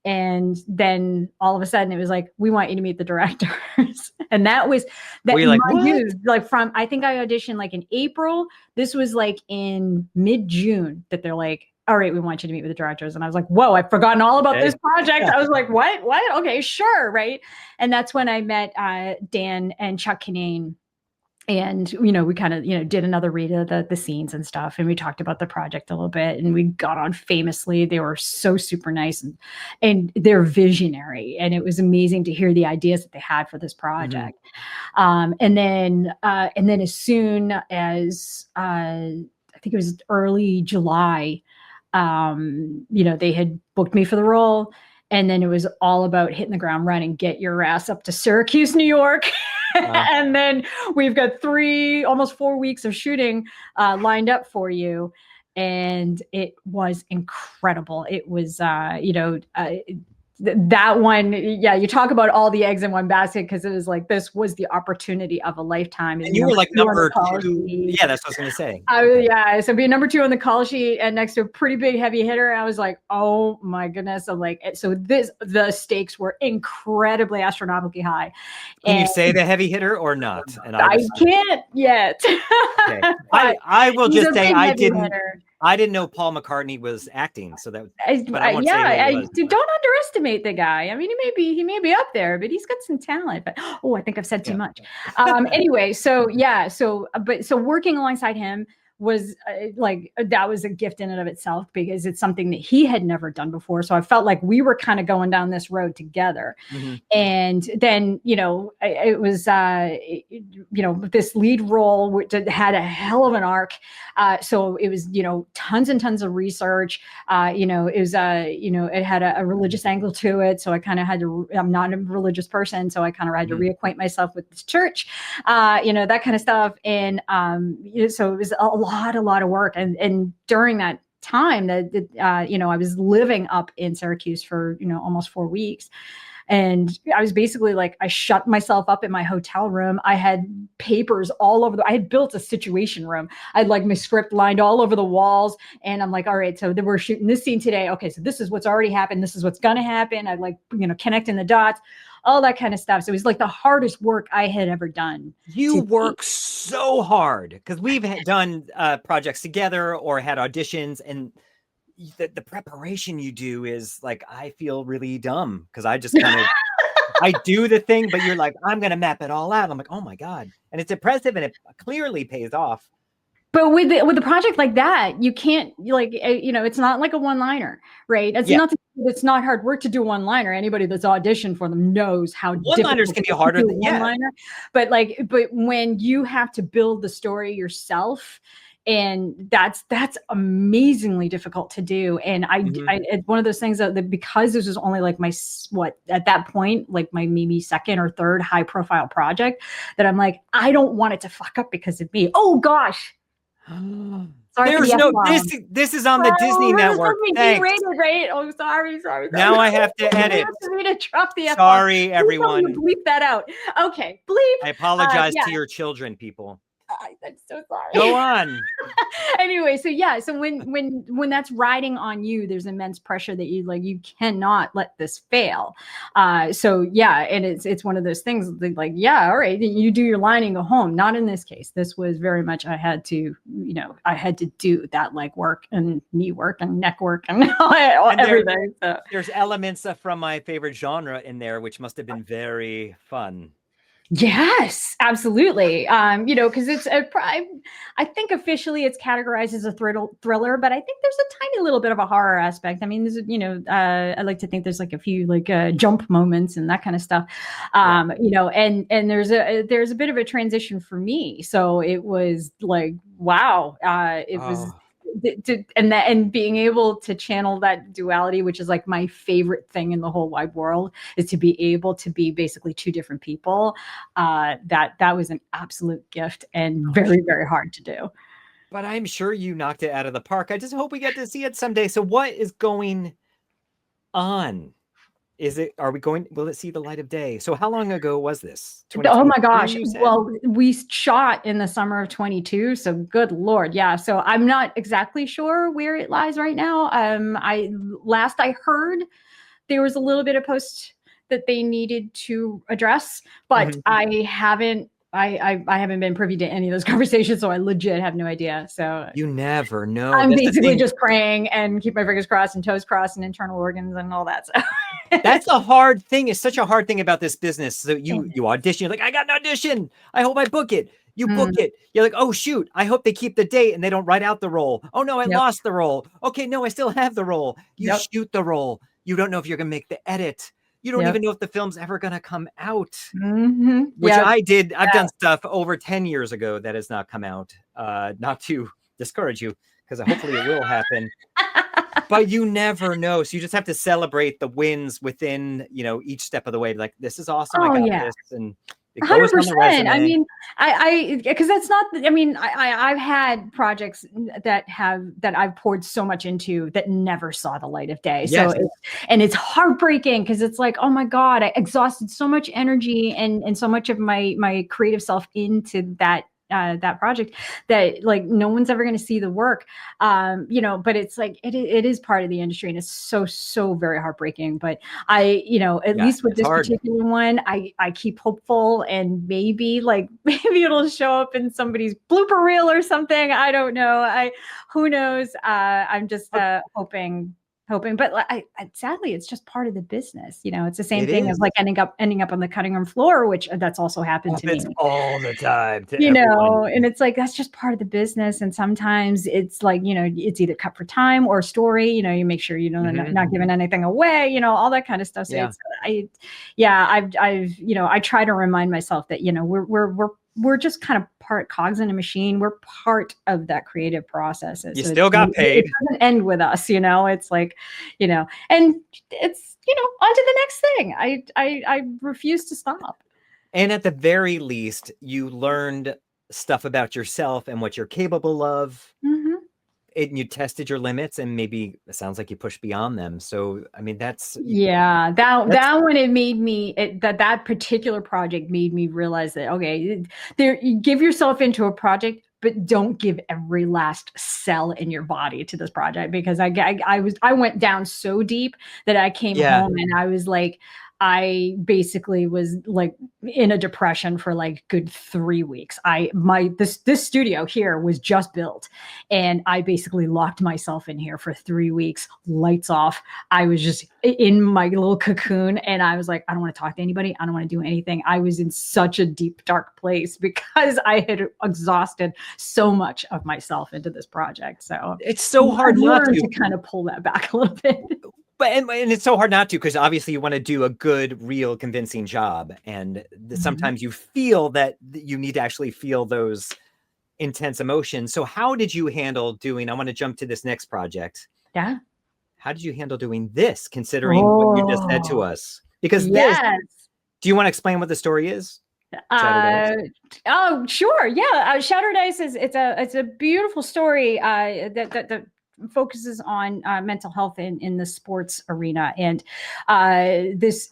And then all of a sudden it was like, we want you to meet the directors. And that was that. Were you like, what? Like from, I think I auditioned like in April. This was like in mid-June that they're like, all right, we want you to meet with the directors. And I was like, whoa, I've forgotten all about this project. I was like, what? Okay, sure. Right. And that's when I met Dan and Chuck Kinane. And, we kind of, did another read of the scenes and stuff. And we talked about the project a little bit, and we got on famously. They were so super nice and they're visionary. And it was amazing to hear the ideas that they had for this project. And then as soon as, I think it was early July, they had booked me for the role. And then it was all about hitting the ground running, get your ass up to Syracuse, New York. And then we've got almost 4 weeks of shooting lined up for you. And it was incredible. It was, that one, you talk about all the eggs in one basket, because it was like, this was the opportunity of a lifetime. And you were like number 2. Yeah, that's what I was going to say. So being number 2 on the call sheet and next to a pretty big heavy hitter, I was like, oh my goodness. I'm like, so the stakes were incredibly astronomically high. Can you say the heavy hitter or not? And I can't yet. Okay. I will just say I didn't. I didn't know Paul McCartney was acting, so that. But I won't say yeah, who he was. don't underestimate the guy. I mean, he may be up there, but he's got some talent. But I think I've said too much. Anyway, so yeah, so working alongside him was that was a gift in and of itself, because it's something that he had never done before. So I felt like we were kind of going down this road together. Mm-hmm. And then, it was, this lead role, which had a hell of an arc. So it was, tons and tons of research. It was, it had a religious angle to it. So I kind of had to, I'm not a religious person, so I kind of had to reacquaint myself with this church, that kind of stuff. And so it was a lot of work. And during that time that, I was living up in Syracuse for, almost 4 weeks. And I was basically I shut myself up in my hotel room. I had papers all over I had built a situation room. I had my script lined all over the walls. And I'm like, all right, so we're shooting this scene today. Okay, so this is what's already happened. This is what's going to happen. I connecting the dots, all that kind of stuff. So it was the hardest work I had ever done. You work so hard, because we've done projects together or had auditions, and the preparation you do is I feel really dumb, because I just kind of I do the thing, but you're I'm gonna map it all out. I'm like, oh my God. And it's impressive, and it clearly pays off. But with a project like that, you can't it's not like a one-liner, right? It's not hard work to do one-liner. Anybody that's auditioned for them knows how one-liners can be harder than one-liner. But when you have to build the story yourself, and that's amazingly difficult to do. And it's one of those things that because this was only my at that point, my maybe second or third high profile project, that I'm I don't want it to fuck up because of me. Oh gosh. Sorry, there's no this is on the Disney Network. Rated, right? Oh, sorry. Now I have to edit. To drop the Sorry, everyone. Bleep that out. Okay, bleep. I apologize to your children, people. I'm so sorry. Go on. Anyway, so when that's riding on you, there's immense pressure that you cannot let this fail. And it's one of those things all right, you do your line and go home. Not in this case. This was very much I had to do that leg work and knee work and neck work and everything. There's elements from my favorite genre in there, which must have been very fun. Yes, absolutely. Because it's I think officially it's categorized as a thriller, but I think there's a tiny little bit of a horror aspect. I mean, there's I like to think there's a few jump moments and that kind of stuff. And there's a bit of a transition for me. So it was wow. It was. And being able to channel that duality, which is my favorite thing in the whole wide world, is to be able to be basically two different people. That was an absolute gift and very, very hard to do. But I'm sure you knocked it out of the park. I just hope we get to see it someday. So what is going on? Will it see the light of day? So how long ago was this? Oh my gosh. Well, we shot in the summer of 22. So good Lord. Yeah. So I'm not exactly sure where it lies right now. Last I heard, there was a little bit of post that they needed to address, but I haven't been privy to any of those conversations, so I legit have no idea. So you never know. I'm basically just praying and keep my fingers crossed and toes crossed and internal organs and all that. So that's a hard thing. It's such a hard thing about this business. So you audition, you're I got an audition. I hope I book it. You book it. You're oh shoot, I hope they keep the date and they don't write out the role. Oh no, I lost the role. Okay, no, I still have the role. You shoot the role. You don't know if you're gonna make the edit. You don't even know if the film's ever going to come out, which I did. I've done stuff over 10 years ago that has not come out, not to discourage you, because hopefully it will happen. But you never know. So you just have to celebrate the wins within, each step of the way. This is awesome. I got this. And 100%. I mean, because that's not, I've had projects that I've poured so much into that never saw the light of day. Yes. So, it's heartbreaking because it's oh my God, I exhausted so much energy and so much of my creative self into that that project, that like no one's ever going to see the work, but it's like it is part of the industry, and it's so very heartbreaking. But at least with this particular one, I keep hopeful, and maybe it'll show up in somebody's blooper reel or something. I don't know. Who knows? I'm just hoping, but sadly, it's just part of the business. It's the same thing as like ending up on the cutting room floor, which that's also happened to me all the time. And it's like, that's just part of the business. And sometimes it's like, it's either cut for time or story. You make sure not giving anything away. All that kind of stuff. So I try to remind myself that we're just kind of part cogs in a machine. We're part of that creative process. You still got paid. It doesn't end with us, it's like, and it's, on to the next thing. I refuse to stop. And at the very least, you learned stuff about yourself and what you're capable of. Mm-hmm. And you tested your limits, and maybe it sounds like you pushed beyond them. So, I mean, that one, it made me, that particular project made me realize that, okay, you give yourself into a project, but don't give every last cell in your body to this project, because I went down so deep that I came home and I was like, I basically was like in a depression for like good 3 weeks. This studio here was just built, and I basically locked myself in here for 3 weeks, lights off. I was just in my little cocoon, and I was like, I don't want to talk to anybody. I don't want to do anything. I was in such a deep, dark place because I had exhausted so much of myself into this project. So it's so hard not to kind of pull that back a little bit. But and it's so hard not to, because obviously you want to do a good, real, convincing job. And sometimes you feel that you need to actually feel those intense emotions. So how did you handle doing, I want to jump to this next project. Yeah. How did you handle doing this, considering what you just said to us? Because do you want to explain what the story is? Oh, sure. Yeah. Shattered Ice it's a beautiful story that focuses on mental health in the sports arena, and this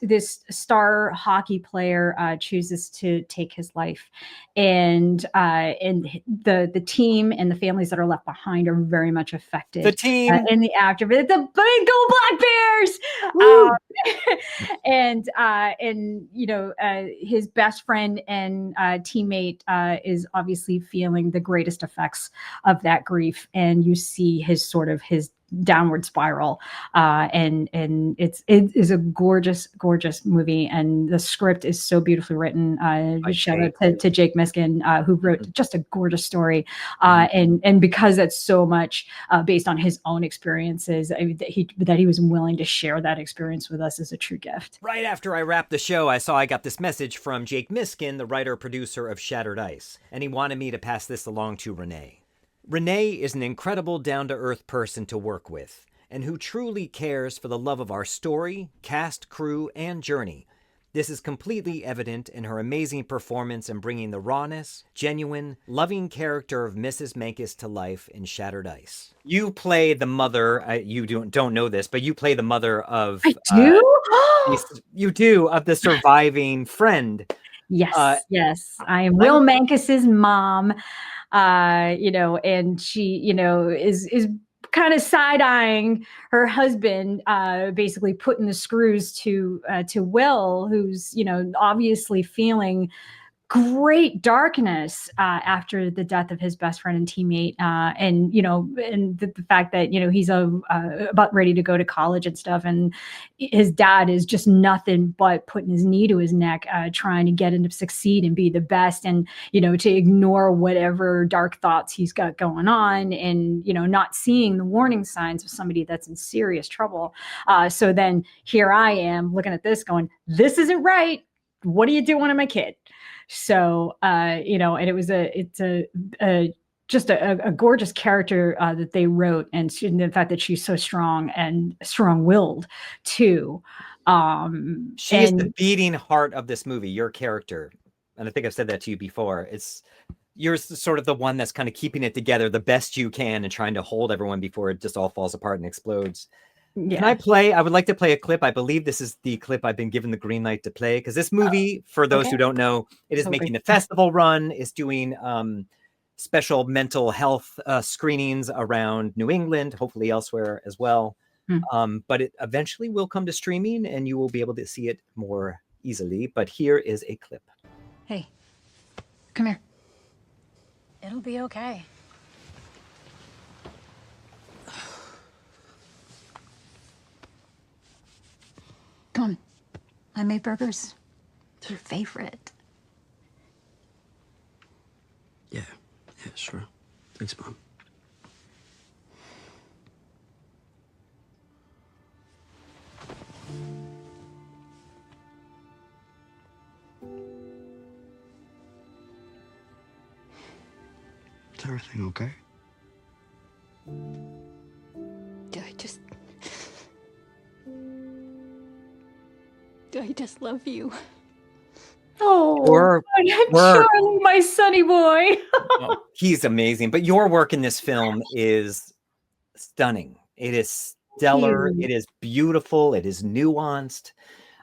star hockey player chooses to take his life, and the team and the families that are left behind are very much affected. The team and the actor, the big Go Black Bears, his best friend and teammate is obviously feeling the greatest effects of that grief, and you see his downward spiral, and it is a gorgeous movie, and the script is so beautifully wrten. Shout out to Jake Miskin, who wrote just a gorgeous story, and because it's so much based on his own experiences, that he was willing to share that experience with us is a true gift. Right after I wrapped the show, I got this message from Jake Miskin, the writer-producer of Shattered Ice, and he wanted me to pass this along to Rene. Rene is an incredible down-to-earth person to work with, and who truly cares for the love of our story, cast, crew, and journey. This is completely evident in her amazing performance in bringing the rawness, genuine, loving character of Mrs. Mankus to life in Shattered Ice. You play the mother, you don't know this, but you play the mother of... I do? You do, of the surviving friend. Yes, yes. I am Will Mankus's mom. And she, is kind of side-eyeing her husband, basically putting the screws to Will, who's, obviously feeling great darkness after the death of his best friend and teammate, and the fact that he's about ready to go to college and stuff, and his dad is just nothing but putting his knee to his neck, trying to get him to succeed and be the best, and to ignore whatever dark thoughts he's got going on, and not seeing the warning signs of somebody that's in serious trouble. So then here I am looking at this going, this isn't right. What are you doing to my kid? So, and it's just a gorgeous character that they wrote, and the fact that she's so strong and strong-willed too. She is the beating heart of this movie, your character. And I think I've said that to you before. You're sort of the one that's kind of keeping it together the best you can and trying to hold everyone before it just all falls apart and explodes. Can I play? I would like to play a clip. I believe this is the clip I've been given the green light to play, because this movie, for those who don't know, it is making a festival run. It's doing special mental health screenings around New England, hopefully elsewhere as well. But it eventually will come to streaming, and you will be able to see it more easily. But here is a clip. Hey, come here. It'll be okay. Come on. I made burgers. Your favorite. Yeah, sure. Thanks, Mom. Is everything okay? I just love you. Oh, Your Charlie, my sonny boy. He's amazing. But your work in this film is stunning. It is stellar. It is beautiful. It is nuanced.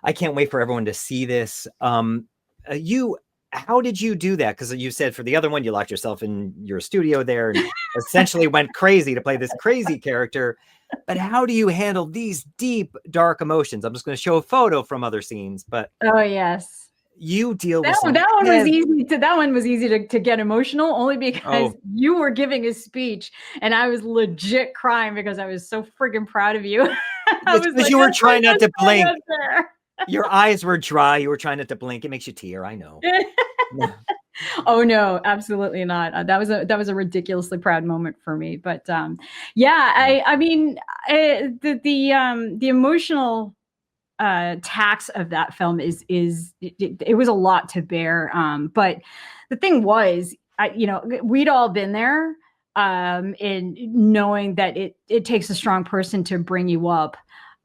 I can't wait for everyone to see this. How did you do that? Because you said for the other one, you locked yourself in your studio there and essentially went crazy to play this crazy character. But how do you handle these deep, dark emotions? I'm just going to show a photo from other scenes, but oh yes, you deal with that one was easy. That one was easy to get emotional, only because you were giving a speech and I was legit crying because I was so friggin' proud of you. Because you were trying not to blink. Your eyes were dry. You were trying not to blink. It makes you tear. I know. Oh no, absolutely not. That was a ridiculously proud moment for me. But yeah, I mean, the emotional tax of that film it was a lot to bear. But the thing was, we'd all been there, in knowing that it takes a strong person to bring you up.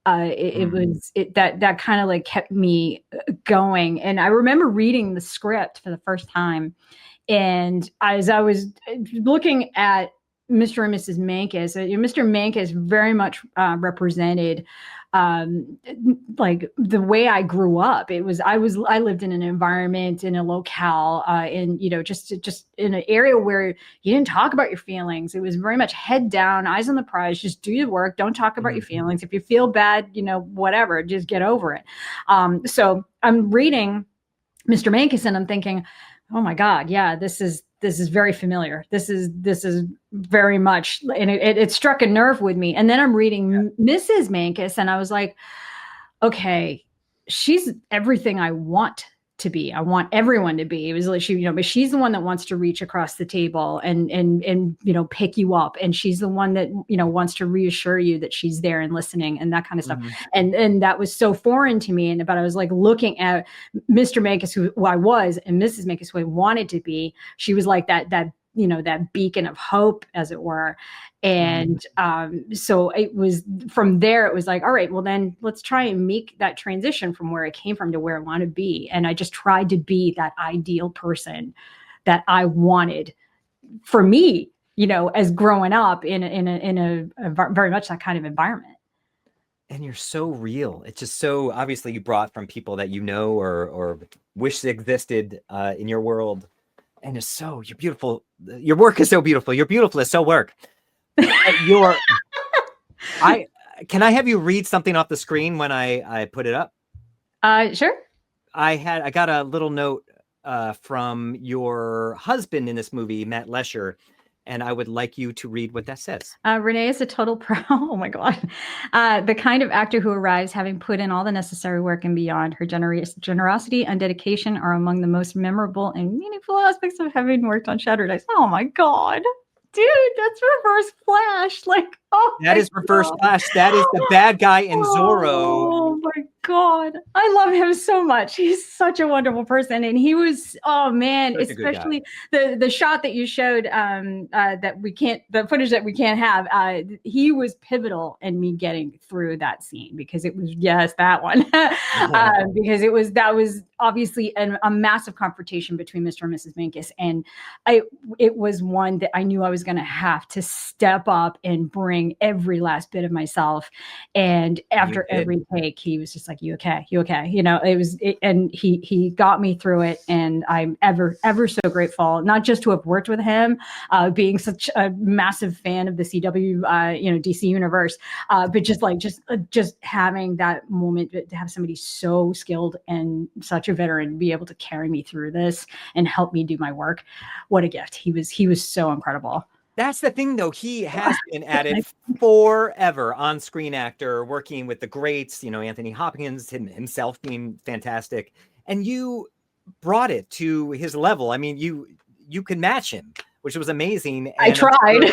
That kind of like kept me going. And I remember reading the script for the first time, and as I was looking at Mr. and Mrs. Mankus, Mr. Mankus very much represented like the way I grew up. I lived in an environment, in a locale, just in an area where you didn't talk about your feelings. It was very much head down, eyes on the prize, just do your work. Don't talk about your feelings. If you feel bad, whatever, just get over it. So I'm reading Mr. Mankus and I'm thinking, oh my God, yeah, this is very familiar. This is very much, and it struck a nerve with me. And then I'm reading Mrs. Mankus and I was like, okay, she's everything I want to be. I want everyone to be. It was like but she's the one that wants to reach across the table and pick you up. And she's the one that, wants to reassure you that she's there and listening and that kind of stuff. And that was so foreign to me. But I was like looking at Mr. Mankus, who I was, and Mrs. Mankus, who I wanted to be. She was like that beacon of hope, as it were. And so it was from there, it was like, all right, well then let's try and make that transition from where I came from to where I want to be. And I just tried to be that ideal person that I wanted for me, as growing up in a very much that kind of environment. And you're so real. It's just so obviously you brought from people that or wish existed in your world. And you're beautiful. Your work is so beautiful. You're beautiful as so work. Can I have you read something off the screen when I put it up? Sure. I got a little note from your husband in this movie, Matt Lesher, and I would like you to read what that says. Renee is a total pro. Oh my God. The kind of actor who arrives having put in all the necessary work and beyond. Her generosity and dedication are among the most memorable and meaningful aspects of having worked on Shattered Ice. Oh my God. Dude, that's Reverse Flash. Like, that is Reverse Flash. That is the bad guy in Zorro. Oh my God. I love him so much. He's such a wonderful person. And he was, oh man, such especially the shot that you showed the footage that we can't have. He was pivotal in me getting through that scene because it was, yes, that one. Because that was obviously a massive confrontation between Mr. and Mrs. Minkus, and it was one that I knew I was going to have to step up and bring every last bit of myself. And after every take, he was just like, "You okay? You okay?" You know, and he got me through it, and I'm ever so grateful, not just to have worked with him, being such a massive fan of the CW, DC universe, but just having that moment to have somebody so skilled and such a veteran be able to carry me through this and help me do my work. What a gift. He was so incredible. That's the thing, though. He has been at it forever, on-screen actor, working with the greats, Anthony Hopkins, himself being fantastic. And you brought it to his level. I mean, you can match him, which was amazing. And I tried.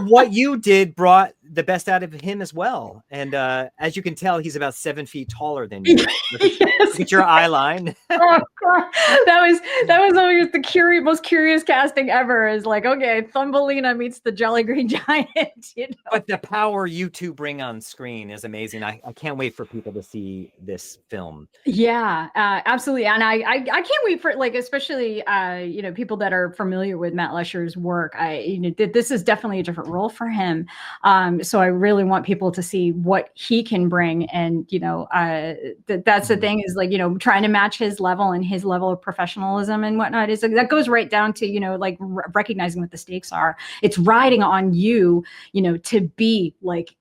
what you did brought the best out of him as well. And as you can tell, he's about 7 feet taller than you. Look at your eye line. Oh God. That was always the most curious casting ever. Is like, okay, Thumbelina meets the Jolly Green Giant. But the power you two bring on screen is amazing. I can't wait for people to see this film. Yeah, absolutely. And I can't wait for, like, especially people that are familiar with Matt Lesher's work. This is definitely a different role for him. So I really want people to see what he can bring. And that's the thing, is like, trying to match his level and his level of professionalism and whatnot. Is that goes right down to recognizing what the stakes are. It's riding on you, to be like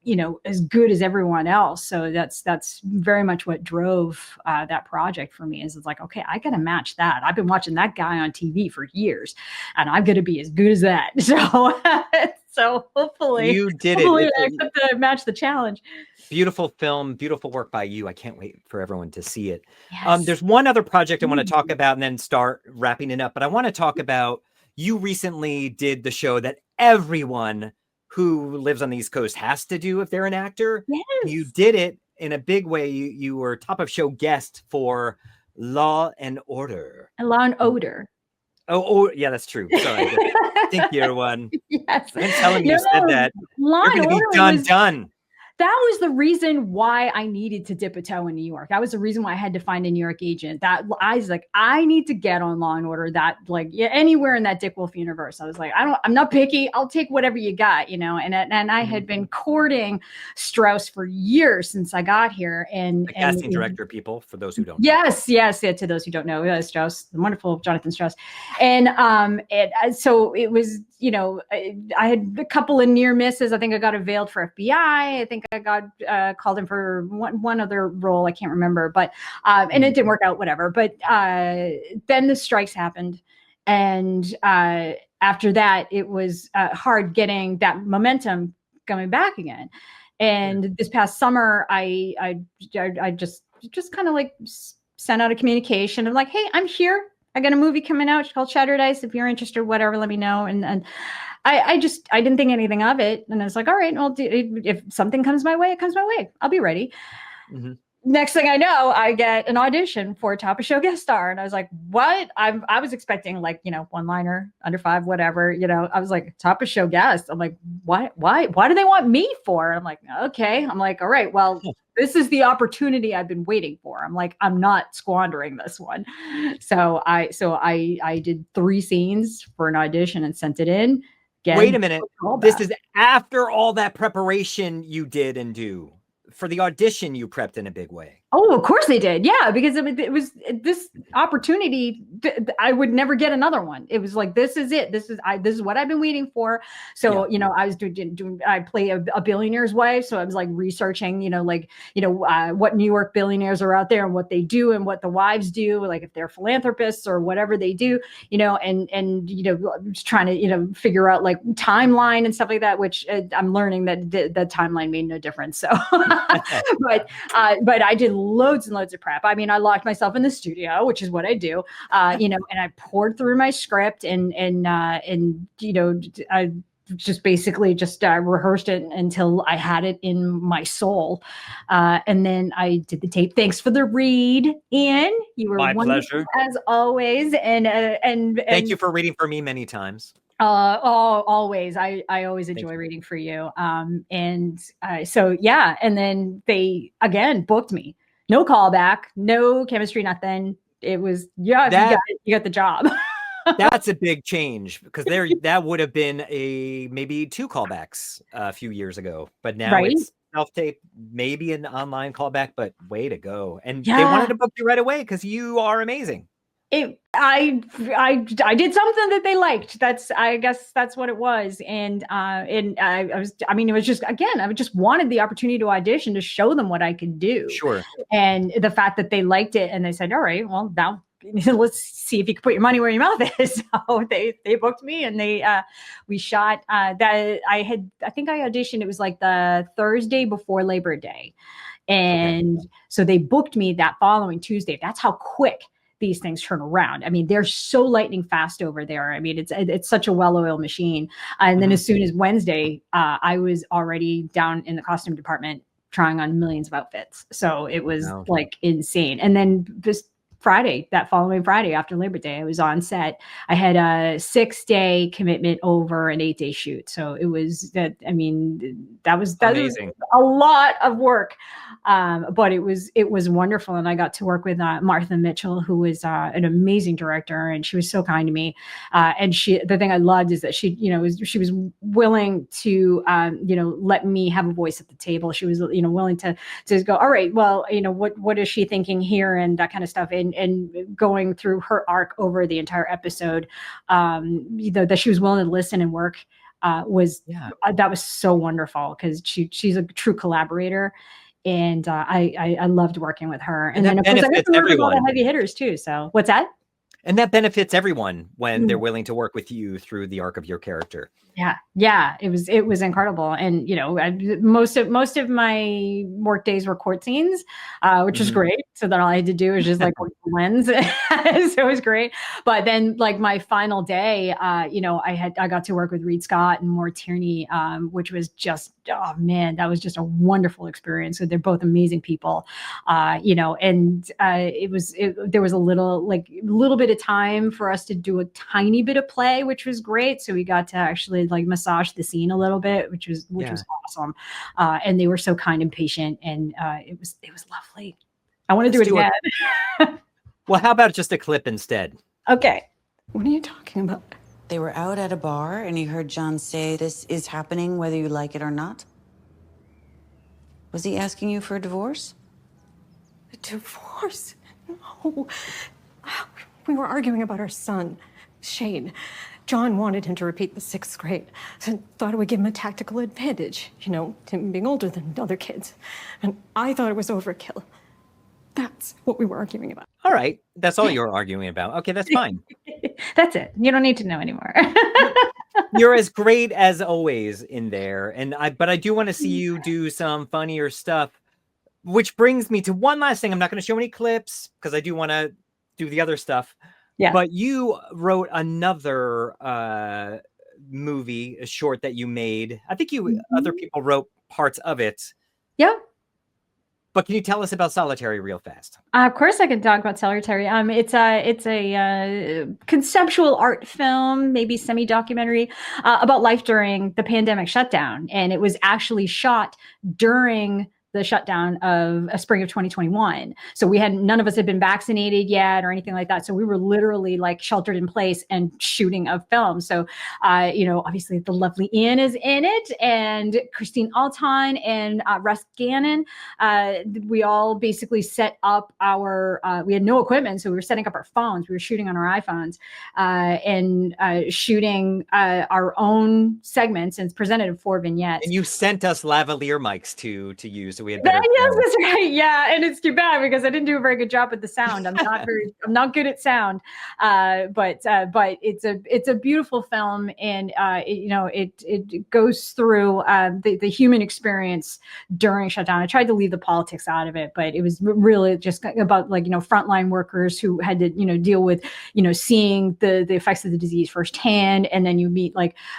as good as everyone else. So that's very much what drove that project for me. It's like, okay, I gotta match that. I've been watching that guy on TV for years, and I'm gonna be as good as that. So hopefully you did it. I get to match the challenge. Beautiful film, beautiful work by you. I can't wait for everyone to see it. Yes. There's one other project I want to talk about and then start wrapping it up. But I want to talk about, you recently did the show that everyone who lives on the East Coast has to do if they're an actor. Yes. You did it in a big way. You were top of show guest for Law and Order. Law and Odor. Oh, yeah, that's true. Sorry. I think you're one. Yes. I'm telling you said that. Law You're going to be done. That was the reason why I needed to dip a toe in New York. That was the reason why I had to find a New York agent. That I was like, I need to get on Law and Order. That, like, anywhere in that Dick Wolf universe. I was like, I'm not picky. I'll take whatever you got, And I had been courting Strauss for years since I got here. And the casting director, people, for those who don't. Yes. Yeah, to those who don't know, Strauss, the wonderful Jonathan Strauss, and so it was. I had a couple of near misses. I think I got availed for FBI. I think I got called in for one other role. I can't remember, but and it didn't work out, whatever. But then the strikes happened. And after that, it was hard getting that momentum coming back again. And this past summer, I just kind of like sent out a communication of like, hey, I'm here. I got a movie coming out called Shattered Ice. If you're interested, whatever, let me know. And I didn't think anything of it. And I was like, all right, well, if something comes my way, it comes my way. I'll be ready. Mm-hmm. Next thing I know, I get an audition for a top of show guest star. And I was like, what? I was expecting like, one-liner, under 5, whatever, I was like, top of show guest. I'm like, why do they want me for? I'm like, okay. I'm like, all right, well, this is the opportunity I've been waiting for. I'm like, I'm not squandering this one. So I did 3 scenes for an audition and sent it in. Again, wait a minute. This is after all that preparation you did and do. For the audition, you prepped in a big way. Oh, of course they did. Yeah, because it was this opportunity. I would never get another one. It was like, this is it. This is what I've been waiting for. So, I was doing I play a billionaire's wife. So I was like researching, what New York billionaires are out there and what they do and what the wives do, like if they're philanthropists or whatever they do, and just trying to, figure out like timeline and stuff like that, which I'm learning that the timeline made no difference. So, but I did loads and loads of prep. I mean, I locked myself in the studio, which is what I do, and I poured through my script and I just basically rehearsed it until I had it in my soul. And then I did the tape. Thanks for the read, Ian. You were my pleasure as always. And thank you for reading for me many times. Always. I always enjoy reading for you. So yeah. And then they again booked me. No callback, no chemistry, nothing. It was, yeah, you got the job. That's a big change because that would have been maybe 2 callbacks a few years ago, but now Right? it's self-tape, maybe an online callback, but way to go. And they Yeah. wanted to book you right away because you are amazing. I did something that they liked. I guess that's what it was. And it was just, again, I just wanted the opportunity to audition to show them what I could do. Sure. And the fact that they liked it and they said, all right, well, now let's see if you can put your money where your mouth is. So they booked me, and we shot that. I think I auditioned. It was like the Thursday before Labor Day. And so they booked me that following Tuesday. That's how quick these things turn around. I mean, they're so lightning fast over there. I mean, it's such a well-oiled machine. And then as soon as Wednesday, I was already down in the costume department trying on millions of outfits. So it was like insane. And then just that following Friday after Labor Day, I was on set. I had a 6-day commitment over an 8-day shoot. So it was that was amazing. A lot of work. But it was wonderful. And I got to work with Martha Mitchell, who was an amazing director, and she was so kind to me. And the thing I loved is that she was willing to let me have a voice at the table. She was willing to go, all right, well, what is she thinking here, and that kind of stuff. And going through her arc over the entire episode, that she was willing to listen and work that was so wonderful, because she's a true collaborator. And I loved working with her. And then of course I got to work with all the heavy hitters too. So what's that? And that benefits everyone when they're willing to work with you through the arc of your character. Yeah, it was incredible. And most of my work days were court scenes, which was great. So then all I had to do was just like work the lens. So it was great. But then like my final day, I got to work with Reed Scott and Maura Tierney, which was just, oh man, that was just a wonderful experience. So they're both amazing people, and there was a little bit of time for us to do a tiny bit of play, which was great. So we got to actually like massage the scene a little bit, which was awesome. And they were so kind and patient, and it was lovely. I want to do it again. Well, how about just a clip instead? Okay. What are you talking about? They were out at a bar and you heard John say, "This is happening whether you like it or not." Was he asking you for a divorce? A divorce? No. We were arguing about our son, Shane. John wanted him to repeat the 6th grade, and thought it would give him a tactical advantage, him being older than other kids. And I thought it was overkill. That's what we were arguing about. All right. That's all you're arguing about. Okay, that's fine. That's it. You don't need to know anymore. You're as great as always in there. But I do want to see you do some funnier stuff, which brings me to one last thing. I'm not going to show any clips because I do want to do the other stuff. Yeah. But you wrote another movie, a short that you made. I think other people wrote parts of it. Yeah. But can you tell us about Solitary real fast? Of course I can talk about Solitary. It's a conceptual art film, maybe semi-documentary, about life during the pandemic shutdown. And it was actually shot during the shutdown of spring of 2021. So none of us had been vaccinated yet or anything like that. So we were literally like sheltered in place and shooting a film. So, obviously the lovely Ian is in it, and Christine Alton and Russ Gannon. We all basically set up we had no equipment. So we were setting up our phones. We were shooting on our iPhones and shooting our own segments, and it's presented in 4 vignettes. And you sent us lavalier mics to use. So we had yes, that's right. Yeah, and it's too bad because I didn't do a very good job with the sound. I'm not good at sound. But it's a beautiful film, and it goes through the human experience during shutdown. I tried to leave the politics out of it, but it was really just about frontline workers who had to deal with seeing the effects of the disease firsthand, and then you meet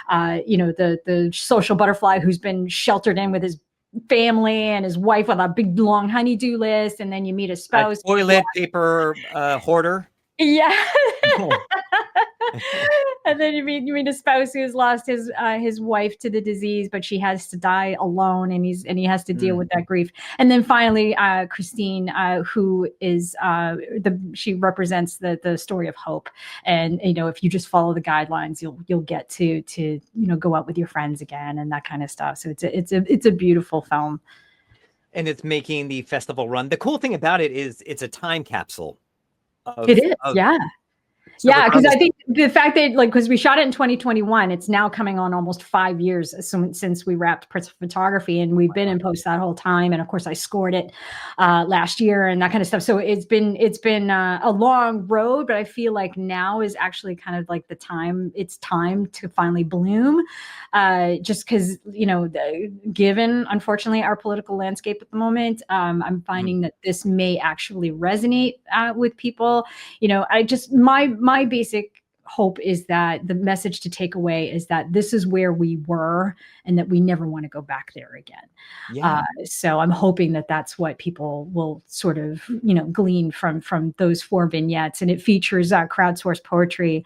the social butterfly who's been sheltered in with his family and his wife on a big long honeydew list, and then you meet a spouse, a toilet paper hoarder. Yeah. And then you meet a spouse who has lost his wife to the disease, but she has to die alone, and he has to deal with that grief. And then finally, Christine, who is she represents the story of hope. And if you just follow the guidelines, you'll get to go out with your friends again and that kind of stuff. So it's a beautiful film. And it's making the festival run. The cool thing about it is it's a time capsule. It is, yeah. So yeah, because I think the fact that because we shot it in 2021, it's now coming on almost 5 years since we wrapped photography, and we've been in post that whole time. And of course, I scored it last year and that kind of stuff. So it's been a long road, but I feel like now is actually kind of like the time. It's time to finally bloom, just because given unfortunately our political landscape at the moment, I'm finding that this may actually resonate with people. I just my basic hope is that the message to take away is that this is where we were and that we never want to go back there again. Yeah. So I'm hoping that that's what people will sort of, glean from those 4 vignettes. And it features crowdsourced poetry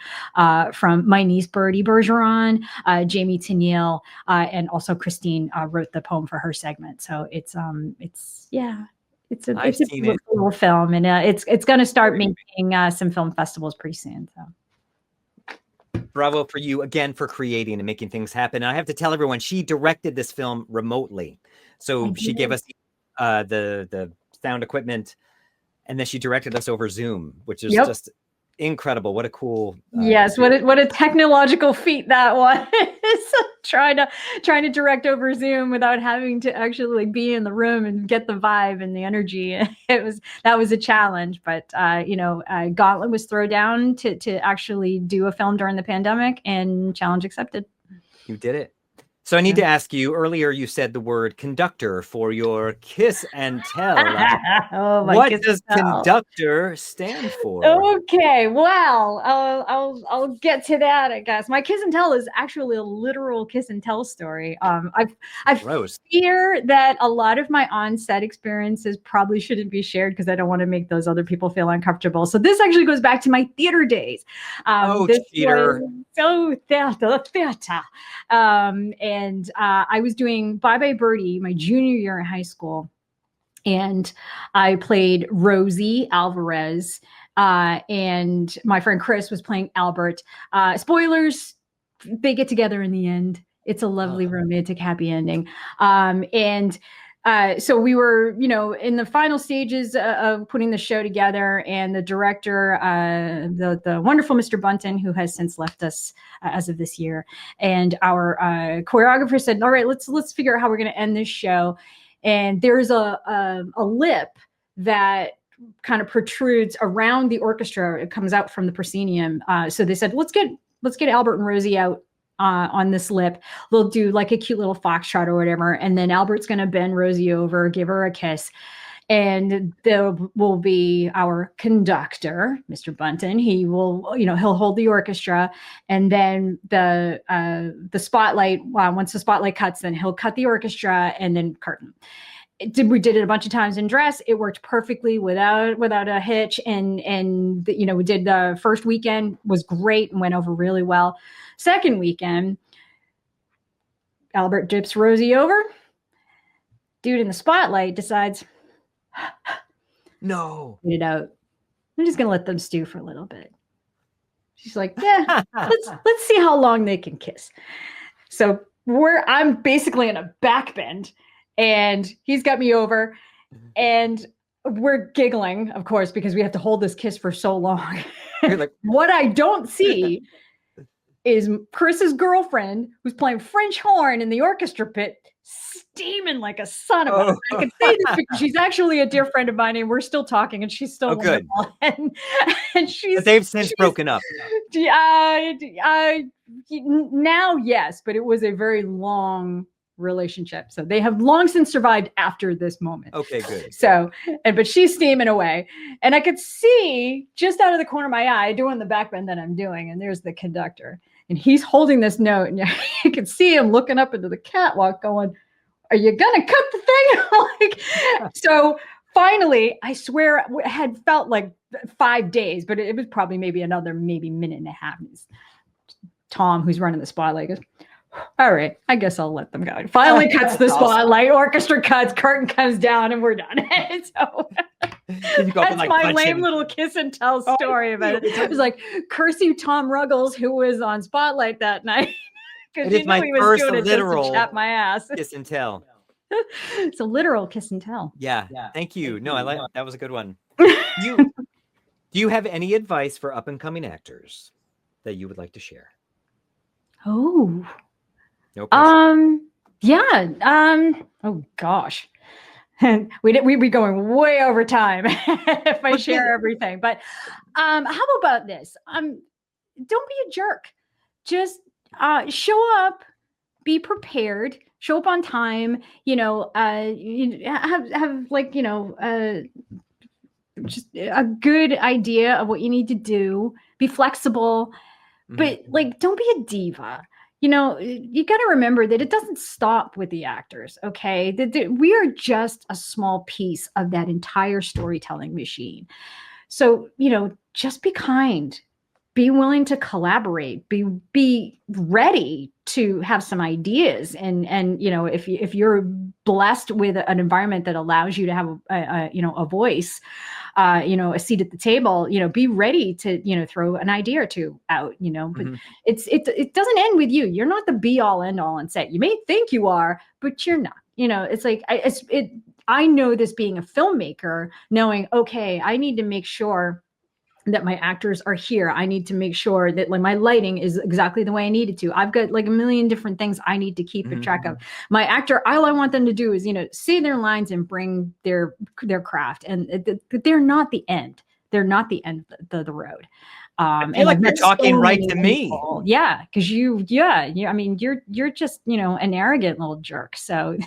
from my niece, Bertie Bergeron, Jamie Tennille, and also Christine wrote the poem for her segment. So it's a beautiful film, and it's going to start making some film festivals pretty soon. So, bravo for you again for creating and making things happen. And I have to tell everyone, she directed this film remotely, so she gave us the sound equipment, and then she directed us over Zoom, which is just incredible. What a cool yes, what a technological feat that was. trying to direct over Zoom without having to actually be in the room and get the vibe and the energy. That was a challenge, but gauntlet was thrown down to actually do a film during the pandemic, and challenge accepted. You did it. So I need to ask you, earlier you said the word conductor for your kiss and tell. What does conductor stand for? Okay, well, I'll get to that, I guess. My kiss and tell is actually a literal kiss and tell story. I fear that a lot of my on-set experiences probably shouldn't be shared because I don't want to make those other people feel uncomfortable. So this actually goes back to my theater days. Cheater. Theater. And I was doing Bye Bye Birdie my junior year in high school, and I played Rosie Alvarez, and my friend Chris was playing Albert. Spoilers, they get together in the end. It's a lovely romantic happy ending. So we were, in the final stages of putting the show together, and the director, the wonderful Mr. Bunton, who has since left us as of this year, and our choreographer said, "All right, let's figure out how we're going to end this show." And there's a lip that kind of protrudes around the orchestra. It comes out from the proscenium. So they said, let's get Albert and Rosie out on this lip. They'll do like a cute little foxtrot or whatever, and then Albert's going to bend Rosie over, give her a kiss, and there will be our conductor, Mr. Bunton. He will, he'll hold the orchestra, and then the spotlight. Once the spotlight cuts, then he'll cut the orchestra, and then curtain. We did it a bunch of times in dress. It worked perfectly without a hitch, and we did the first weekend, was great and went over really well. Second weekend, Albert dips Rosie over. Dude in the spotlight decides, no, get it out. I'm just gonna let them stew for a little bit. She's like, yeah, let's see how long they can kiss. So I'm basically in a back bend, and he's got me over, and we're giggling, of course, because we have to hold this kiss for so long. Like, what I don't see is Chris's girlfriend, who's playing French horn in the orchestra pit, steaming like a son of a. I can say this because she's actually a dear friend of mine, and we're still talking, and she's still wonderful. And but they've since broken up. Now, yes, but it was a very long relationship, so they have long since survived after this moment. Okay, good. So, but she's steaming away, and I could see just out of the corner of my eye doing the backbend that I'm doing, and there's the conductor, and he's holding this note, and you can see him looking up into the catwalk going, are you gonna cut the thing? So finally, I swear, it had felt like 5 days, but it was probably maybe another minute and a half. Tom, who's running the spotlight, goes, all right, I guess I'll let them go. It finally cuts the spotlight, orchestra cuts, curtain comes down, and we're done. So that's my lame little kiss and tell story about it. It was like, curse you, Tom Ruggles, who was on Spotlight that night. Because you knew he was doing it just to chat my ass. Kiss and tell. It's a literal kiss and tell. Yeah. Thank you. No, I like that. Was a good one. Do you have any advice for up and coming actors that you would like to share? Oh. No pressure. Yeah. Oh gosh. We'd be going way over time if I share everything. But how about this? Don't be a jerk. Just show up, be prepared, show up on time, have like, just a good idea of what you need to do, be flexible, but like, don't be a diva. You got to remember that it doesn't stop with the actors. Okay. That we are just a small piece of that entire storytelling machine. So, just be kind, be willing to collaborate, be ready to have some ideas. And if you're blessed with an environment that allows you to have a voice, a seat at the table, be ready to, throw an idea or two out, but it doesn't end with you. You're not the be all end all on set. You may think you are, but you're not. It's like, I know this being a filmmaker, knowing, okay, I need to make sure that my actors are here. I need to make sure that like my lighting is exactly the way I need it to. I've got like a million different things I need to keep track of. My actor, all I want them to do is, say their lines and bring their craft. And they're not the end. They're not the end of the road. I feel like you're talking right to me. Yeah, because you're just, an arrogant little jerk. So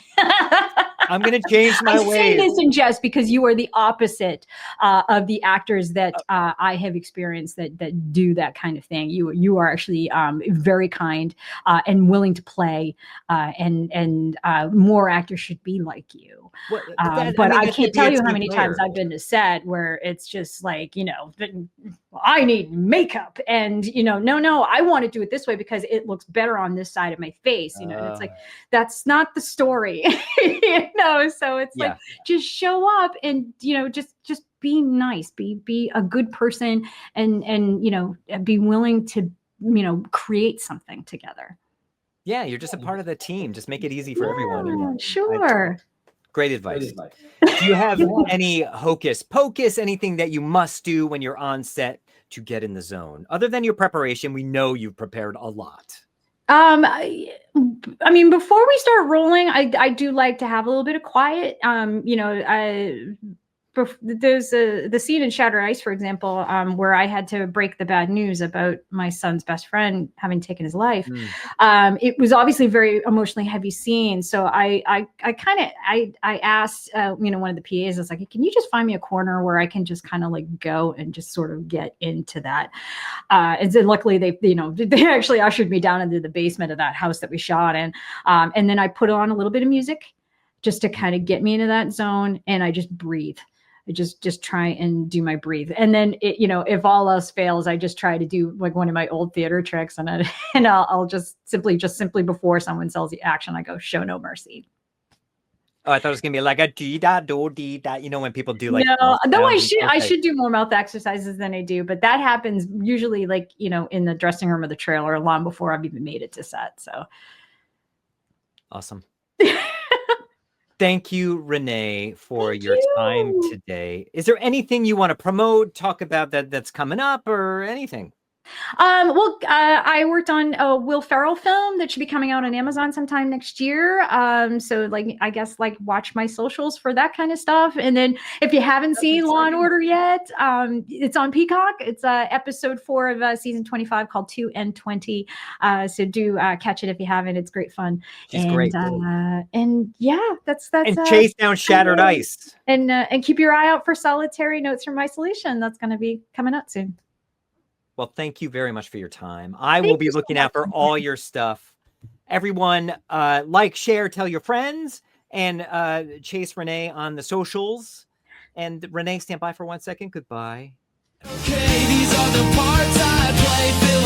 I'm going to change my ways. I say this in jest because you are the opposite of the actors that I have experienced that do that kind of thing. You are actually very kind and willing to play, and more actors should be like you. But I can't tell you how many times I've been to set where it's just like, I need makeup and, no, I want to do it this way because it looks better on this side of my face. And it's like, that's not the story. So it's like, just show up and, just be nice, be a good person and be willing to, create something together. Yeah. You're just a part of the team. Just make it easy for everyone. Sure. Great advice. Do you have any hocus pocus, anything that you must do when you're on set to get in the zone? Other than your preparation, we know you've prepared a lot. I mean, before we start rolling, I do like to have a little bit of quiet. There's the scene in Shattered Ice, for example, where I had to break the bad news about my son's best friend having taken his life. It was obviously a very emotionally heavy scene. So I asked, one of the PAs, I was like, can you just find me a corner where I can just kind of like go and just sort of get into that? And then luckily they actually ushered me down into the basement of that house that we shot in. And then I put on a little bit of music just to kind of get me into that zone. And I just breathe. I just try and do my breathe. And then if all else fails, I just try to do like one of my old theater tricks and I'll just simply before someone sells the action, I go, show no mercy. Oh, I thought it was gonna be like a dee da do dee da. When people do like no, I should do more mouth exercises than I do, but that happens usually like in the dressing room of the trailer long before I've even made it to set. So awesome. Thank you, Rene, for your time today. Is there anything you want to promote, talk about that's coming up or anything? I worked on a Will Ferrell film that should be coming out on Amazon sometime next year. So like, I guess like watch my socials for that kind of stuff. And then if you haven't seen Law and Order yet, it's on Peacock. It's episode 4 of season 25 called 2 and 20. So do catch it if you haven't. It's great fun. She's great. And yeah, that's and chase down Shattered Ice. And keep your eye out for Solitary Notes from Isolation. That's going to be coming out soon. Well, thank you very much for your time. I will be looking out for all your stuff. Everyone, like, share, tell your friends, and chase Rene on the socials. And Rene, stand by for 1 second. Goodbye. Okay, these are the parts I play.